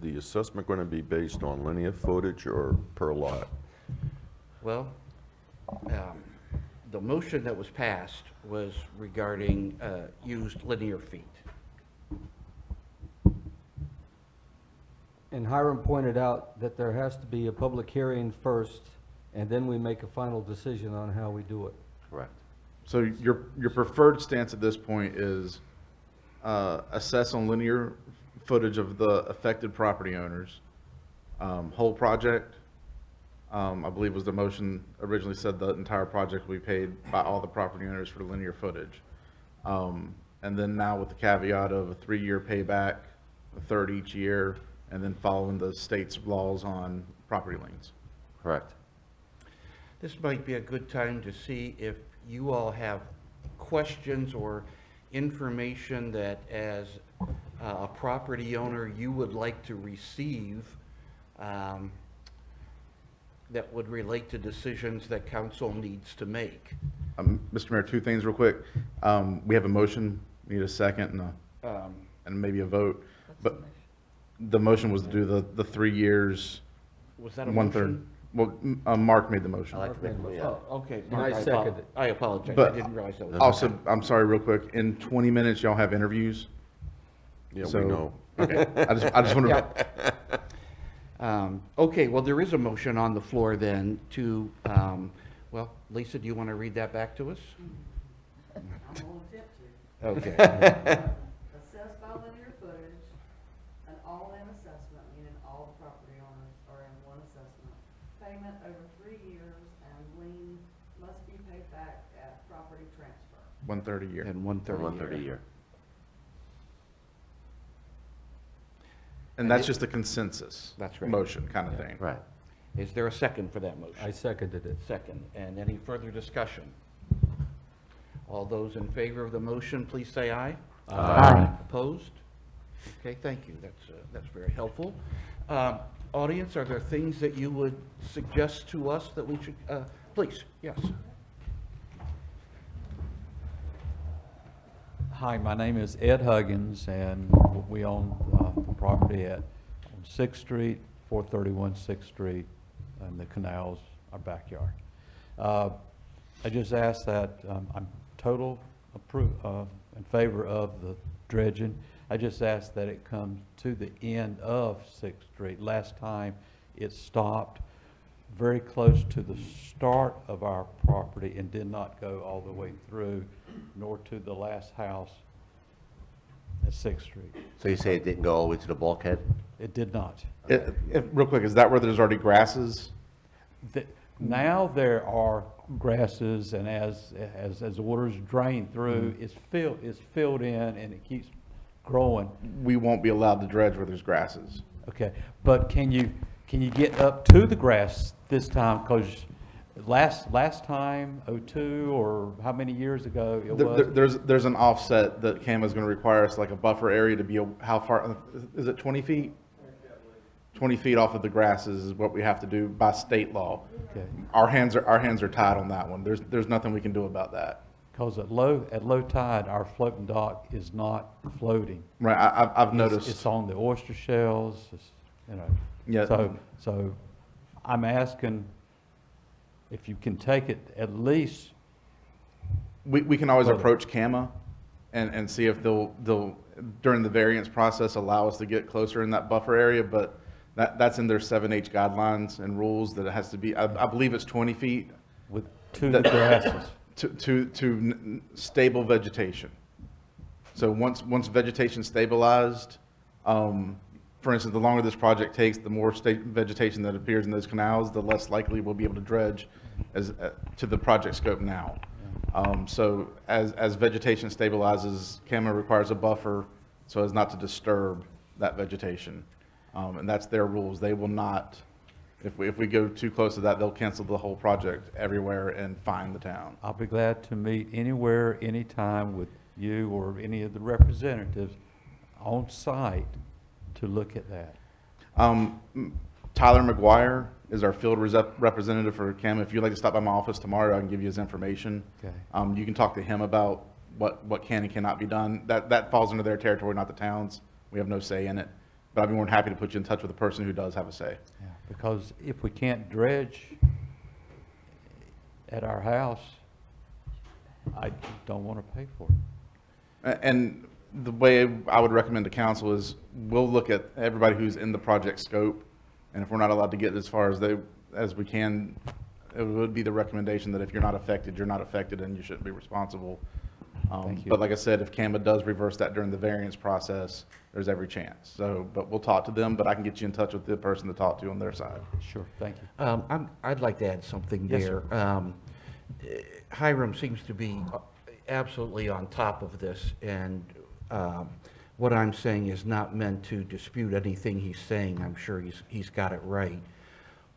[SPEAKER 7] the assessment going to be based on linear footage or per lot?
[SPEAKER 1] Well, the motion that was passed was regarding used linear feet.
[SPEAKER 6] And Hiram pointed out that there has to be a public hearing first, and then we make a final decision on how we do it.
[SPEAKER 2] Correct.
[SPEAKER 10] So your preferred stance at this point is assess on linear footage of the affected property owners, whole project. I believe was the motion originally said the entire project will be paid by all the property owners for linear footage. And then now with the caveat of a 3-year payback, a third each year, and then following the state's laws on property liens.
[SPEAKER 2] Correct.
[SPEAKER 1] This might be a good time to see if you all have questions or information that as a property owner you would like to receive that would relate to decisions that council needs to make.
[SPEAKER 10] Mr. Mayor, 2 things real quick. We have a motion, we need a second and maybe a vote. But the motion was to do the 3 years.
[SPEAKER 1] Was that a
[SPEAKER 10] 1/3.
[SPEAKER 1] motion?
[SPEAKER 10] Well, Mark made the motion.
[SPEAKER 2] I like to make, yeah.
[SPEAKER 1] Oh, okay.
[SPEAKER 6] And I second it.
[SPEAKER 1] I apologize. I
[SPEAKER 10] But
[SPEAKER 1] didn't realize that was.
[SPEAKER 10] Also, I'm sorry, real quick, in 20 minutes, y'all have interviews.
[SPEAKER 7] Yeah,
[SPEAKER 10] So-
[SPEAKER 7] we know.
[SPEAKER 10] Okay, I just want to,
[SPEAKER 1] Okay, well, there is a motion on the floor then to, well, Lisa, do you want to read that back to us?
[SPEAKER 12] I'm gonna attempt to.
[SPEAKER 1] Okay.
[SPEAKER 12] Assess by linear footage, an all-in assessment, meaning all the property owners are in one assessment. Payment over 3 years, and lien must be paid back at property transfer.
[SPEAKER 10] 1/3 a year.
[SPEAKER 1] And 1/3
[SPEAKER 2] 1/3 a year.
[SPEAKER 10] And that's just a consensus.
[SPEAKER 1] That's right.
[SPEAKER 10] Motion kind of thing.
[SPEAKER 2] Right.
[SPEAKER 1] Is there a second for that motion?
[SPEAKER 6] I seconded it.
[SPEAKER 1] Second. And any further discussion? All those in favor of the motion, please say aye.
[SPEAKER 5] Aye.
[SPEAKER 1] Opposed? Okay, thank you. That's very helpful. Audience, are there things that you would suggest to us that we should, please, yes.
[SPEAKER 13] Hi, my name is Ed Huggins, and we own the property on 6th Street, 431 6th Street, and the canal's our backyard. I just ask that, I'm in favor of the dredging. I just ask that it comes to the end of 6th Street. Last time it stopped very close to the start of our property and did not go all the way through, nor to the last house at 6th Street.
[SPEAKER 2] So you say it didn't go all the way to the bulkhead?
[SPEAKER 13] It did not.
[SPEAKER 10] Real quick, is that where there's already grasses?
[SPEAKER 13] Now there are grasses, and as the waters drain through, it's filled in and it keeps growing.
[SPEAKER 10] We won't be allowed to dredge where there's grasses.
[SPEAKER 13] Okay, but can you get up to the grass this time? Because last time, '02, or how many years ago it was?
[SPEAKER 10] There's an offset that CAMA's going to require us, like a buffer area to be, how far, is it 20 feet? 20 feet off of the grasses is what we have to do by state law.
[SPEAKER 13] Okay.
[SPEAKER 10] Our hands are tied on that one. There's nothing we can do about that.
[SPEAKER 13] Because at low tide, our floating dock is not floating.
[SPEAKER 10] Right, I've noticed.
[SPEAKER 13] It's on the oyster shells, you know.
[SPEAKER 10] Yeah.
[SPEAKER 13] So I'm asking if you can take it at least.
[SPEAKER 10] We can always
[SPEAKER 13] Further.
[SPEAKER 10] approach CAMA and see if they'll, during the variance process, allow us to get closer in that buffer area, but that's in their 7H guidelines and rules that it has to be, I believe it's 20 feet.
[SPEAKER 13] To the grasses.
[SPEAKER 10] To stable vegetation. So once vegetation stabilized, for instance, the longer this project takes, the more vegetation that appears in those canals, the less likely we'll be able to dredge to the project scope now. So as vegetation stabilizes, CAMA requires a buffer so as not to disturb that vegetation. And that's their rules. They will not, if we go too close to that, they'll cancel the whole project everywhere and fine the town.
[SPEAKER 13] I'll be glad to meet anywhere, anytime with you or any of the representatives on site to look at that.
[SPEAKER 10] Tyler McGuire is our field representative for CAMA. If you'd like to stop by my office tomorrow, I can give you his information.
[SPEAKER 13] Okay.
[SPEAKER 10] You can talk to him about what can and cannot be done. That falls under their territory, not the town's. We have no say in it. But I'd be more than happy to put you in touch with a person who does have a say.
[SPEAKER 13] Yeah, because if we can't dredge at our house, I don't want to pay for it.
[SPEAKER 10] And the way I would recommend to council is we'll look at everybody who's in the project scope, and if we're not allowed to get as far as we can, it would be the recommendation that if you're not affected, you're not affected, and you shouldn't be responsible.
[SPEAKER 13] Thank you.
[SPEAKER 10] But like I said, if CAMA does reverse that during the variance process, there's every chance. So, but we'll talk to them, but I can get you in touch with the person to talk to on their side.
[SPEAKER 13] Sure, thank you.
[SPEAKER 1] I'd like to add something
[SPEAKER 13] Yes,
[SPEAKER 1] there. Hiram seems to be absolutely on top of this, and what I'm saying is not meant to dispute anything he's saying. I'm sure he's got it right.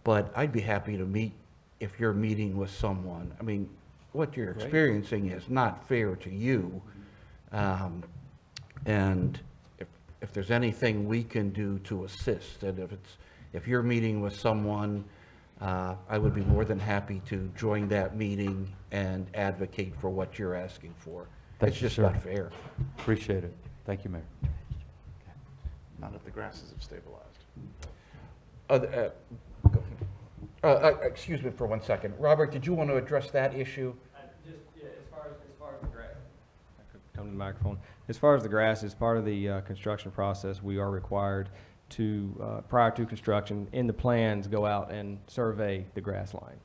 [SPEAKER 1] But I'd be happy to meet if you're meeting with someone. I mean, what you're experiencing is not fair to you. And if there's anything we can do to assist, and if you're meeting with someone, I would be more than happy to join that meeting and advocate for what you're asking for.
[SPEAKER 13] Thank
[SPEAKER 1] It's
[SPEAKER 13] you,
[SPEAKER 1] just
[SPEAKER 13] sir.
[SPEAKER 1] not fair.
[SPEAKER 13] Appreciate it. Thank you, Mayor.
[SPEAKER 10] Not if the grasses have stabilized.
[SPEAKER 1] Excuse me for 1 second. Robert, did you want to address that issue?
[SPEAKER 3] As far as the grass. I could come to the microphone. As far as the grass, as part of the construction process, we are required to, prior to construction, in the plans, go out and survey the grass line,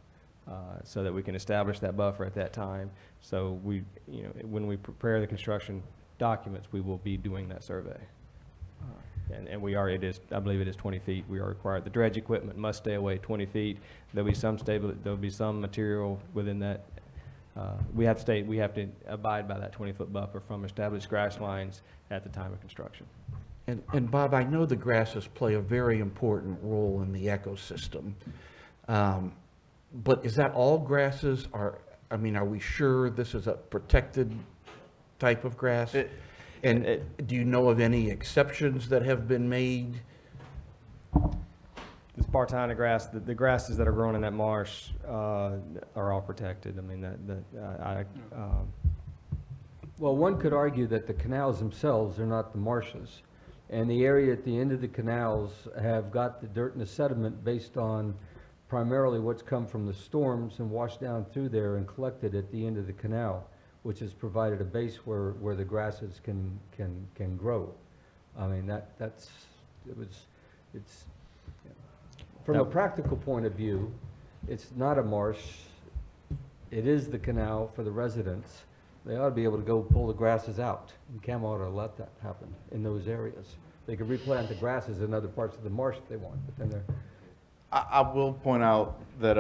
[SPEAKER 3] so that we can establish that buffer at that time. So we, when we prepare the construction documents, we will be doing that survey. And we are, I believe it is 20 feet. We are required, the dredge equipment must stay away 20 feet. There'll be some material within that. We have to abide by that 20-foot buffer from established grass lines at the time of construction.
[SPEAKER 1] And Bob, I know the grasses play a very important role in the ecosystem. But is that all grasses? Are we sure this is a protected type of grass? And do you know of any exceptions that have been made?
[SPEAKER 3] The spartina grass, the grasses that are grown in that marsh are all protected. I mean,
[SPEAKER 6] Well, one could argue that the canals themselves are not the marshes. And the area at the end of the canals have got the dirt and the sediment based on primarily what's come from the storms and washed down through there and collected at the end of the canal, which has provided a base where the grasses can grow. I mean, from a practical point of view, it's not a marsh. It is the canal for the residents. They ought to be able to go pull the grasses out, and CAMA ought to let that happen in those areas. They could replant the grasses in other parts of the marsh if they want, but then they're...
[SPEAKER 10] I will point out that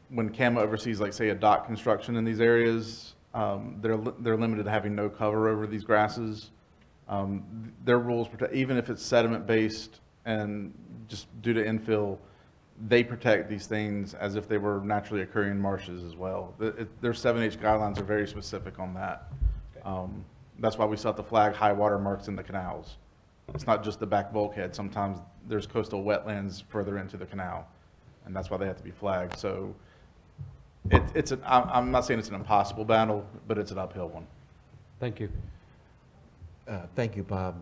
[SPEAKER 10] when CAMA oversees, like, say, a dock construction in these areas, they're limited to having no cover over these grasses. Their rules protect, even if it's sediment-based and just due to infill, they protect these things as if they were naturally occurring marshes as well. Their 7H guidelines are very specific on that. That's why we still have to flag high water marks in the canals. It's not just the back bulkhead. Sometimes there's coastal wetlands further into the canal, and that's why they have to be flagged. So I'm not saying it's an impossible battle, but it's an uphill one.
[SPEAKER 6] Thank you.
[SPEAKER 1] Thank you, Bob.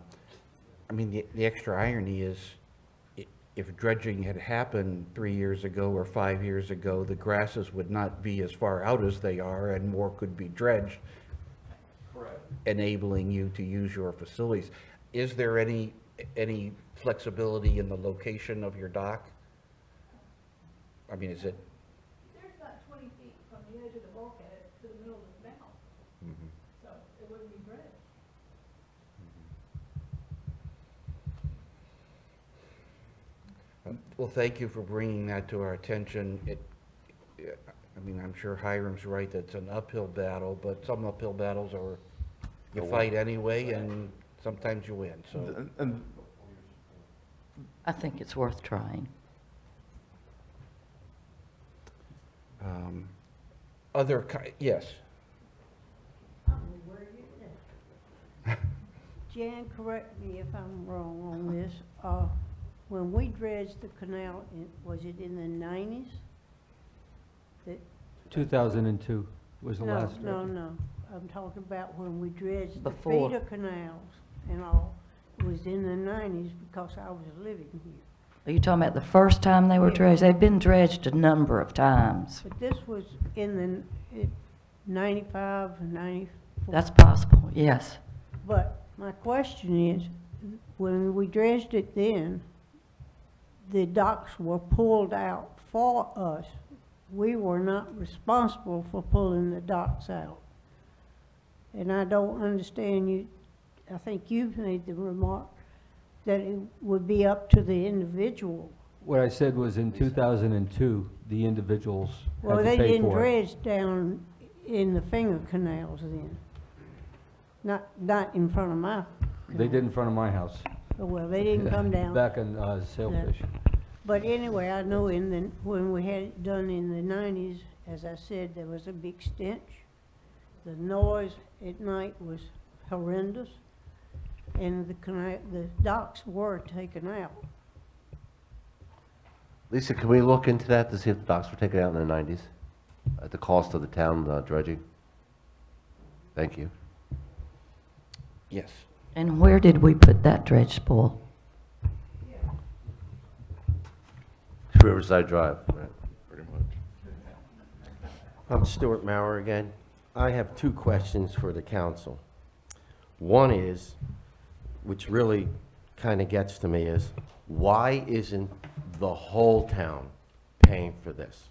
[SPEAKER 1] I mean, the extra irony is if dredging had happened 3 years ago or 5 years ago, the grasses would not be as far out as they are and more could be dredged, enabling you to use your facilities. Is there any flexibility in the location of your dock? I mean, is it?
[SPEAKER 12] There's about 20 feet from the edge of the bulkhead to the middle of the canal. So it wouldn't be dredged.
[SPEAKER 1] Well, thank you for bringing that to our attention. I mean, I'm sure Hiram's right that it's an uphill battle, but some uphill battles are, you fight anyway, and sometimes you win, so.
[SPEAKER 10] And
[SPEAKER 5] I think it's worth trying.
[SPEAKER 1] Yes.
[SPEAKER 9] Jan, correct me if I'm wrong on this. When we dredged the canal, was it in the 90s?
[SPEAKER 6] 2002 was the last.
[SPEAKER 9] No. I'm talking about when we dredged the
[SPEAKER 5] Before.
[SPEAKER 9] feeder canals and all. It was in the 90s because I was living here.
[SPEAKER 5] Are you talking about the first time they were
[SPEAKER 9] Yeah.
[SPEAKER 5] dredged? They've been dredged a number of times.
[SPEAKER 9] But this was in the 95, 94.
[SPEAKER 5] That's possible, yes.
[SPEAKER 9] But my question is, when we dredged it then, the docks were pulled out for us. We were not responsible for pulling the docks out. And I don't understand you, I think you've made the remark that it would be up to the individual.
[SPEAKER 6] What I said was in 2002, the individuals
[SPEAKER 9] Well,
[SPEAKER 6] had to
[SPEAKER 9] they
[SPEAKER 6] pay
[SPEAKER 9] didn't
[SPEAKER 6] for it.
[SPEAKER 9] dredge down in the finger canals then. Not in front of my.
[SPEAKER 6] They did in front of my house.
[SPEAKER 9] Well, they didn't come down.
[SPEAKER 6] Back in Sailfish.
[SPEAKER 9] But anyway, I know when we had it done in the 90s, as I said, there was a big stench. The noise at night was horrendous, and the docks were taken out.
[SPEAKER 2] Lisa, can we look into that to see if the docks were taken out in the 90s at the cost of the town dredging? Thank you.
[SPEAKER 1] Yes.
[SPEAKER 5] And where did we put that dredge spoil?
[SPEAKER 2] Riverside Drive, right, pretty much.
[SPEAKER 8] I'm Stuart Maurer again. I have two questions for the council. One is, which really kind of gets to me, is why isn't the whole town paying for this?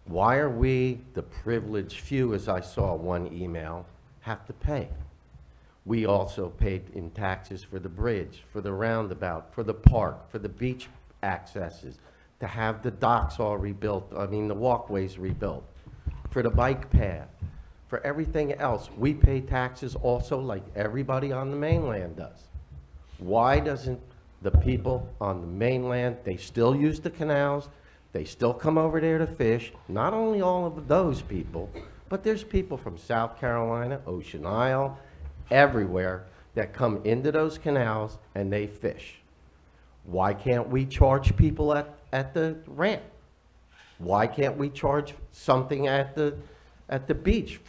[SPEAKER 8] Why are we, the privileged few, as I saw one email, have to pay? We also paid in taxes for the bridge, for the roundabout, for the park, for the beach accesses, to have the docks all rebuilt, I mean, the walkways rebuilt, for the bike path, for everything else. We pay taxes also like everybody on the mainland does. Why doesn't the people on the mainland, they still use the canals, they still come over there to fish, not only all of those people, but there's people from South Carolina, Ocean Isle, everywhere that come into those canals and they fish. Why can't we charge people at the ramp? Why can't we charge something at the beach?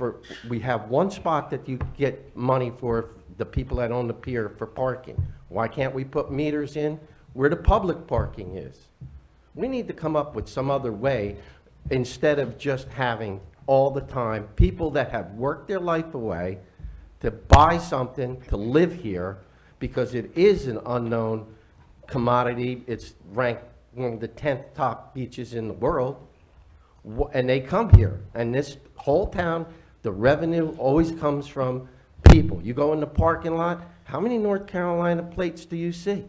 [SPEAKER 8] We have one spot that you get money for the people that own the pier for parking. Why can't we put meters in where the public parking is? We need to come up with some other way instead of just having all the time people that have worked their life away to buy something, to live here, because it is an unknown commodity. It's ranked one of the 10th top beaches in the world. And they come here. And this whole town, the revenue always comes from people. You go in the parking lot, how many North Carolina plates do you see?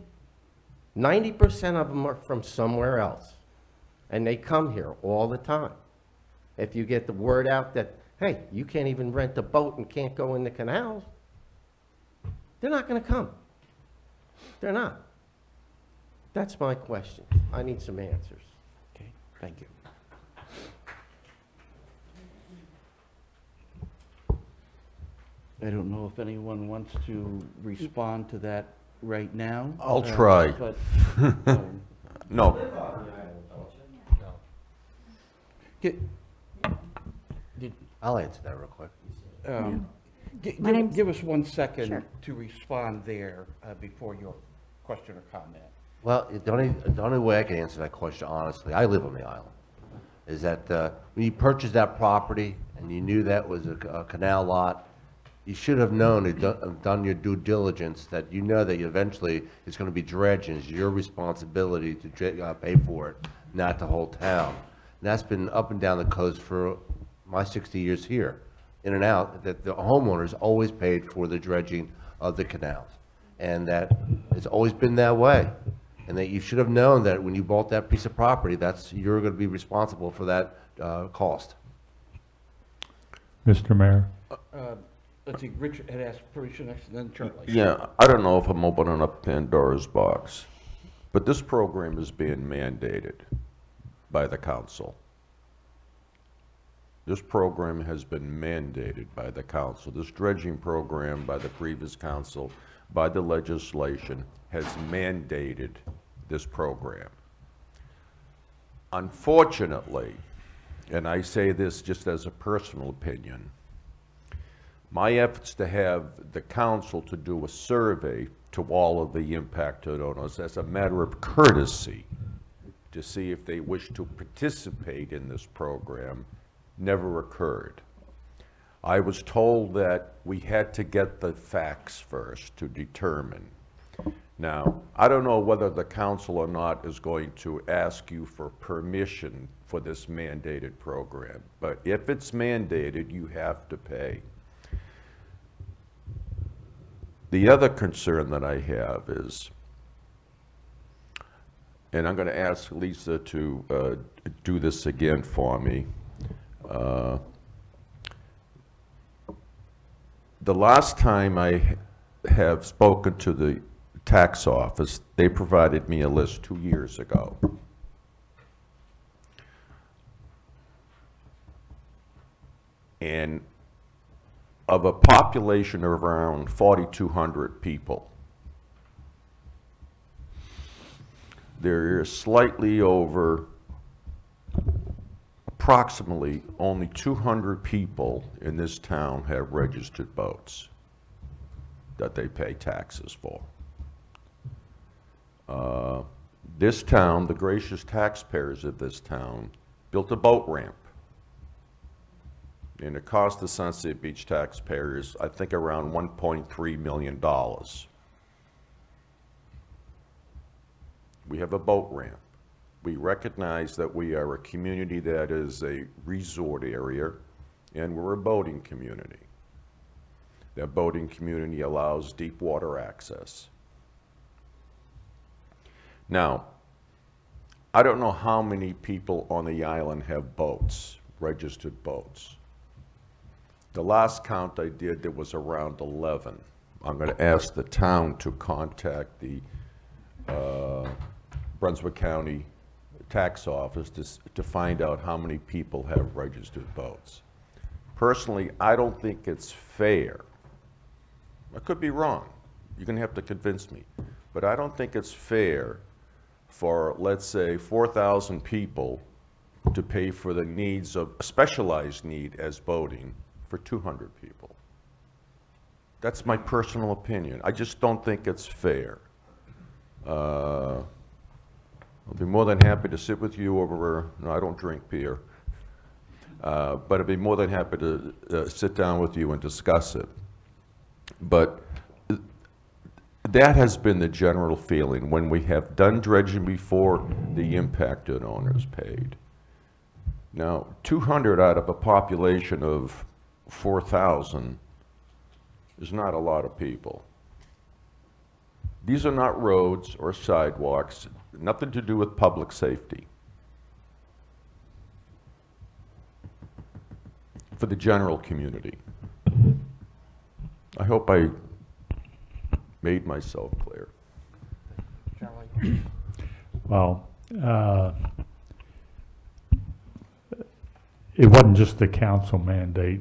[SPEAKER 8] 90% of them are from somewhere else. And they come here all the time. If you get the word out that, hey, you can't even rent a boat and can't go in the canals, they're not going to come. They're not. That's my question. I need some answers.
[SPEAKER 1] Okay, thank you. I don't know if anyone wants to respond to that right now.
[SPEAKER 7] I'll try.
[SPEAKER 1] But,
[SPEAKER 7] No,
[SPEAKER 2] I'll answer that real quick.
[SPEAKER 11] My name's-
[SPEAKER 1] give us 1 second
[SPEAKER 11] Sure.
[SPEAKER 1] to respond there before your question or comment.
[SPEAKER 2] Well, the only way I can answer that question honestly, I live on the island, is that when you purchased that property and you knew that was a canal lot, you should have known, done your due diligence, that you know that eventually it's going to be dredged and it's your responsibility to pay for it, not the whole town. And that's been up and down the coast for my 60 years here, in and out, that the homeowners always paid for the dredging of the canals. And that it's always been that way. And that you should have known that when you bought that piece of property, you're going to be responsible for that cost.
[SPEAKER 4] Mr. Mayor?
[SPEAKER 1] Let's see, Richard had asked permission next, and then Charlie.
[SPEAKER 7] yeah, I don't know if I'm opening up Pandora's box, but this program is being mandated by the council. This program has been mandated by the council. This dredging program by the previous council, by the legislation, has mandated this program. Unfortunately, and I say this just as a personal opinion, My efforts to have the council to do a survey to all of the impacted owners as a matter of courtesy to see if they wish to participate in this program never occurred. I was told that we had to get the facts first to determine. Now, I don't know whether the council or not is going to ask you for permission for this mandated program, but if it's mandated, you have to pay. The other concern that I have is, and I'm going to ask Lisa to do this again for me. The last time I have spoken to the tax office, they provided me a list 2 years ago. And of a population of around 4,200 people, there is slightly over, approximately only 200 people in this town have registered boats that they pay taxes for. This town, the gracious taxpayers of this town, built a boat ramp. And it cost the Sunset Beach taxpayers, I think, around $1.3 million. We have a boat ramp. We recognize that we are a community that is a resort area, and we're a boating community. That boating community allows deep water access. Now, I don't know how many people on the island have boats, registered boats. The last count I did, there was around 11. I'm going to ask the town to contact the Brunswick County tax office to find out how many people have registered boats. Personally, I don't think it's fair. I could be wrong. You're going to have to convince me. But I don't think it's fair for, let's say, 4,000 people to pay for the needs of a specialized need as boating for 200 people. That's my personal opinion. I just don't think it's fair. I'll be more than happy to sit with you over, no, I don't drink beer, but I'd be more than happy to sit down with you and discuss it. But that has been the general feeling. When we have done dredging before, the impacted owners paid. Now, 200 out of a population of 4,000 is not a lot of people. These are not roads or sidewalks, nothing to do with public safety. For the general community. I hope I made myself clear.
[SPEAKER 4] Well, it wasn't just the council mandate.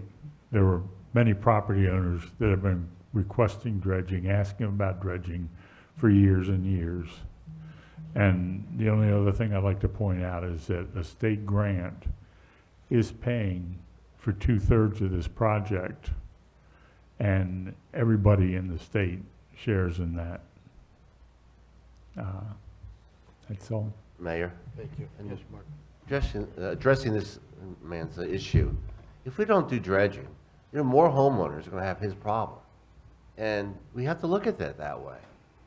[SPEAKER 4] There were many property owners that have been requesting dredging, asking about dredging for years and years. And the only other thing I'd like to point out is that a state grant is paying for 2/3 of this project, and everybody in the state shares in that. That's all.
[SPEAKER 2] Mayor?
[SPEAKER 1] Thank you.
[SPEAKER 2] And
[SPEAKER 1] Yes, Mark.
[SPEAKER 2] addressing this man's issue, if we don't do dredging, more homeowners are going to have his problem. And we have to look at that way.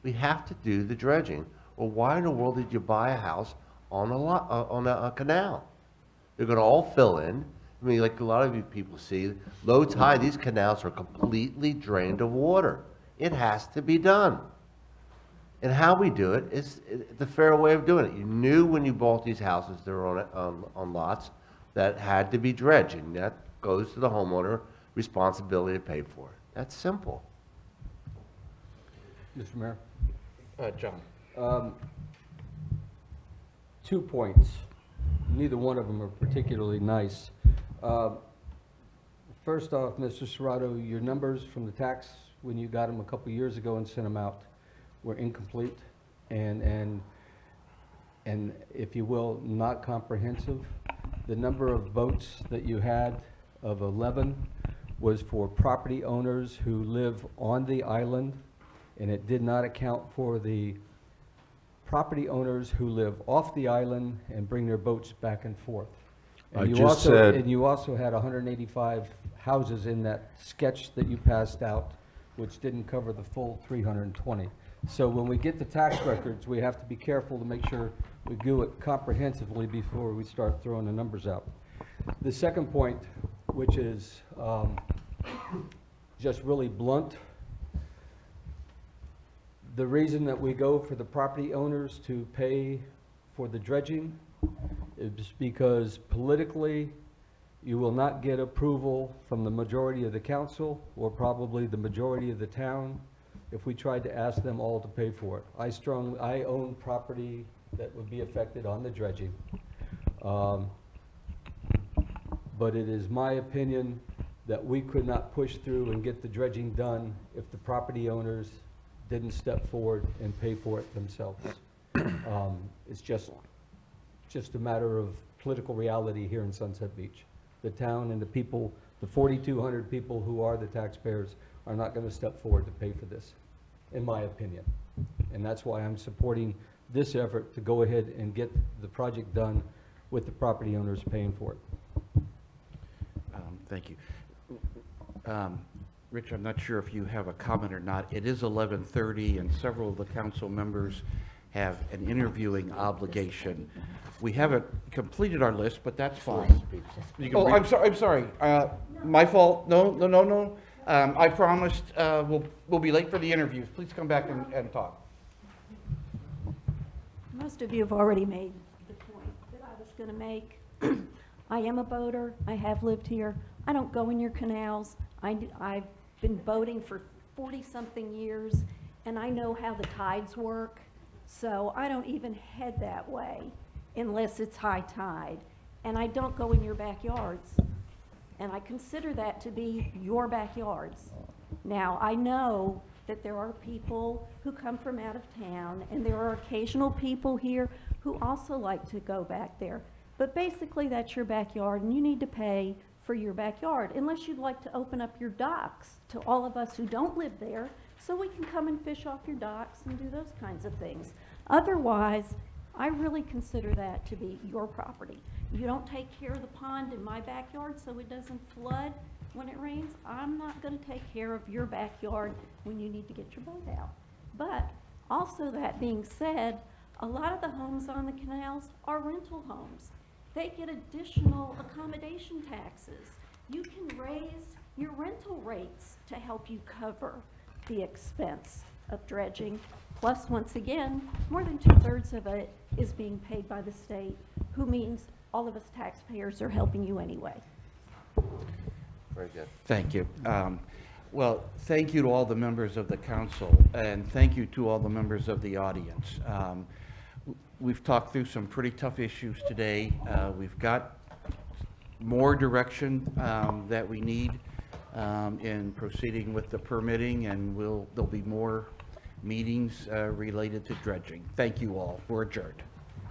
[SPEAKER 2] We have to do the dredging. Well, why in the world did you buy a house on a canal? They're going to all fill in. I mean, like a lot of you people see, low tide, these canals are completely drained of water. It has to be done. And how we do it is the fair way of doing it. You knew when you bought these houses that were on lots that had to be dredged, and that goes to the homeowner responsibility to pay for it. That's simple.
[SPEAKER 6] Mr. Mayor?
[SPEAKER 1] John.
[SPEAKER 6] 2 points. Neither one of them are particularly nice. First off, Mr. Serrato, your numbers from the tax, when you got them a couple years ago and sent them out, were incomplete and if you will, not comprehensive. The number of boats that you had of 11 was for property owners who live on the island, and it did not account for the property owners who live off the island and bring their boats back and forth. And
[SPEAKER 7] I
[SPEAKER 6] you
[SPEAKER 7] just
[SPEAKER 6] also-
[SPEAKER 7] said-
[SPEAKER 6] And you also had 185 houses in that sketch that you passed out, which didn't cover the full 320. So when we get the tax records, we have to be careful to make sure we do it comprehensively before we start throwing the numbers out. The second point, which is just really blunt, the reason that we go for the property owners to pay for the dredging is because politically, you will not get approval from the majority of the council or probably the majority of the town if we tried to ask them all to pay for it. I own property that would be affected on the dredging. But it is my opinion that we could not push through and get the dredging done if the property owners didn't step forward and pay for it themselves. It's just a matter of political reality here in Sunset Beach. The town and the people, the 4,200 people who are the taxpayers, are not going to step forward to pay for this, in my opinion. And that's why I'm supporting this effort to go ahead and get the project done with the property owners paying for it.
[SPEAKER 1] Thank you. Rich, I'm not sure if you have a comment or not. It is 11:30 and several of the council members have an interviewing obligation. We haven't completed our list, but that's fine. Oh, I'm sorry. My fault. No. I promised, we'll be late for the interviews. Please come back and talk.
[SPEAKER 14] Most of you have already made the point that I was going to make. I am a boater. I have lived here. I don't go in your canals. I've been boating for 40-something years, and I know how the tides work. So I don't even head that way unless it's high tide. And I don't go in your backyards. And I consider that to be your backyards. Now, I know that there are people who come from out of town, and there are occasional people here who also like to go back there. But basically, that's your backyard, and you need to pay for your backyard, unless you'd like to open up your docks to all of us who don't live there, so we can come and fish off your docks and do those kinds of things. Otherwise, I really consider that to be your property. You don't take care of the pond in my backyard so it doesn't flood when it rains. I'm not going to take care of your backyard when you need to get your boat out. But also, that being said, a lot of the homes on the canals are rental homes. They get additional accommodation taxes. You can raise your rental rates to help you cover the expense of dredging. Plus, once again, more than 2/3 of it is being paid by the state, who means all of us taxpayers are helping you anyway.
[SPEAKER 2] Very good.
[SPEAKER 1] Thank you. Well, thank you to all the members of the council, and thank you to all the members of the audience. We've talked through some pretty tough issues today. We've got more direction that we need in proceeding with the permitting, and there'll be more meetings related to dredging. Thank you all. We're adjourned.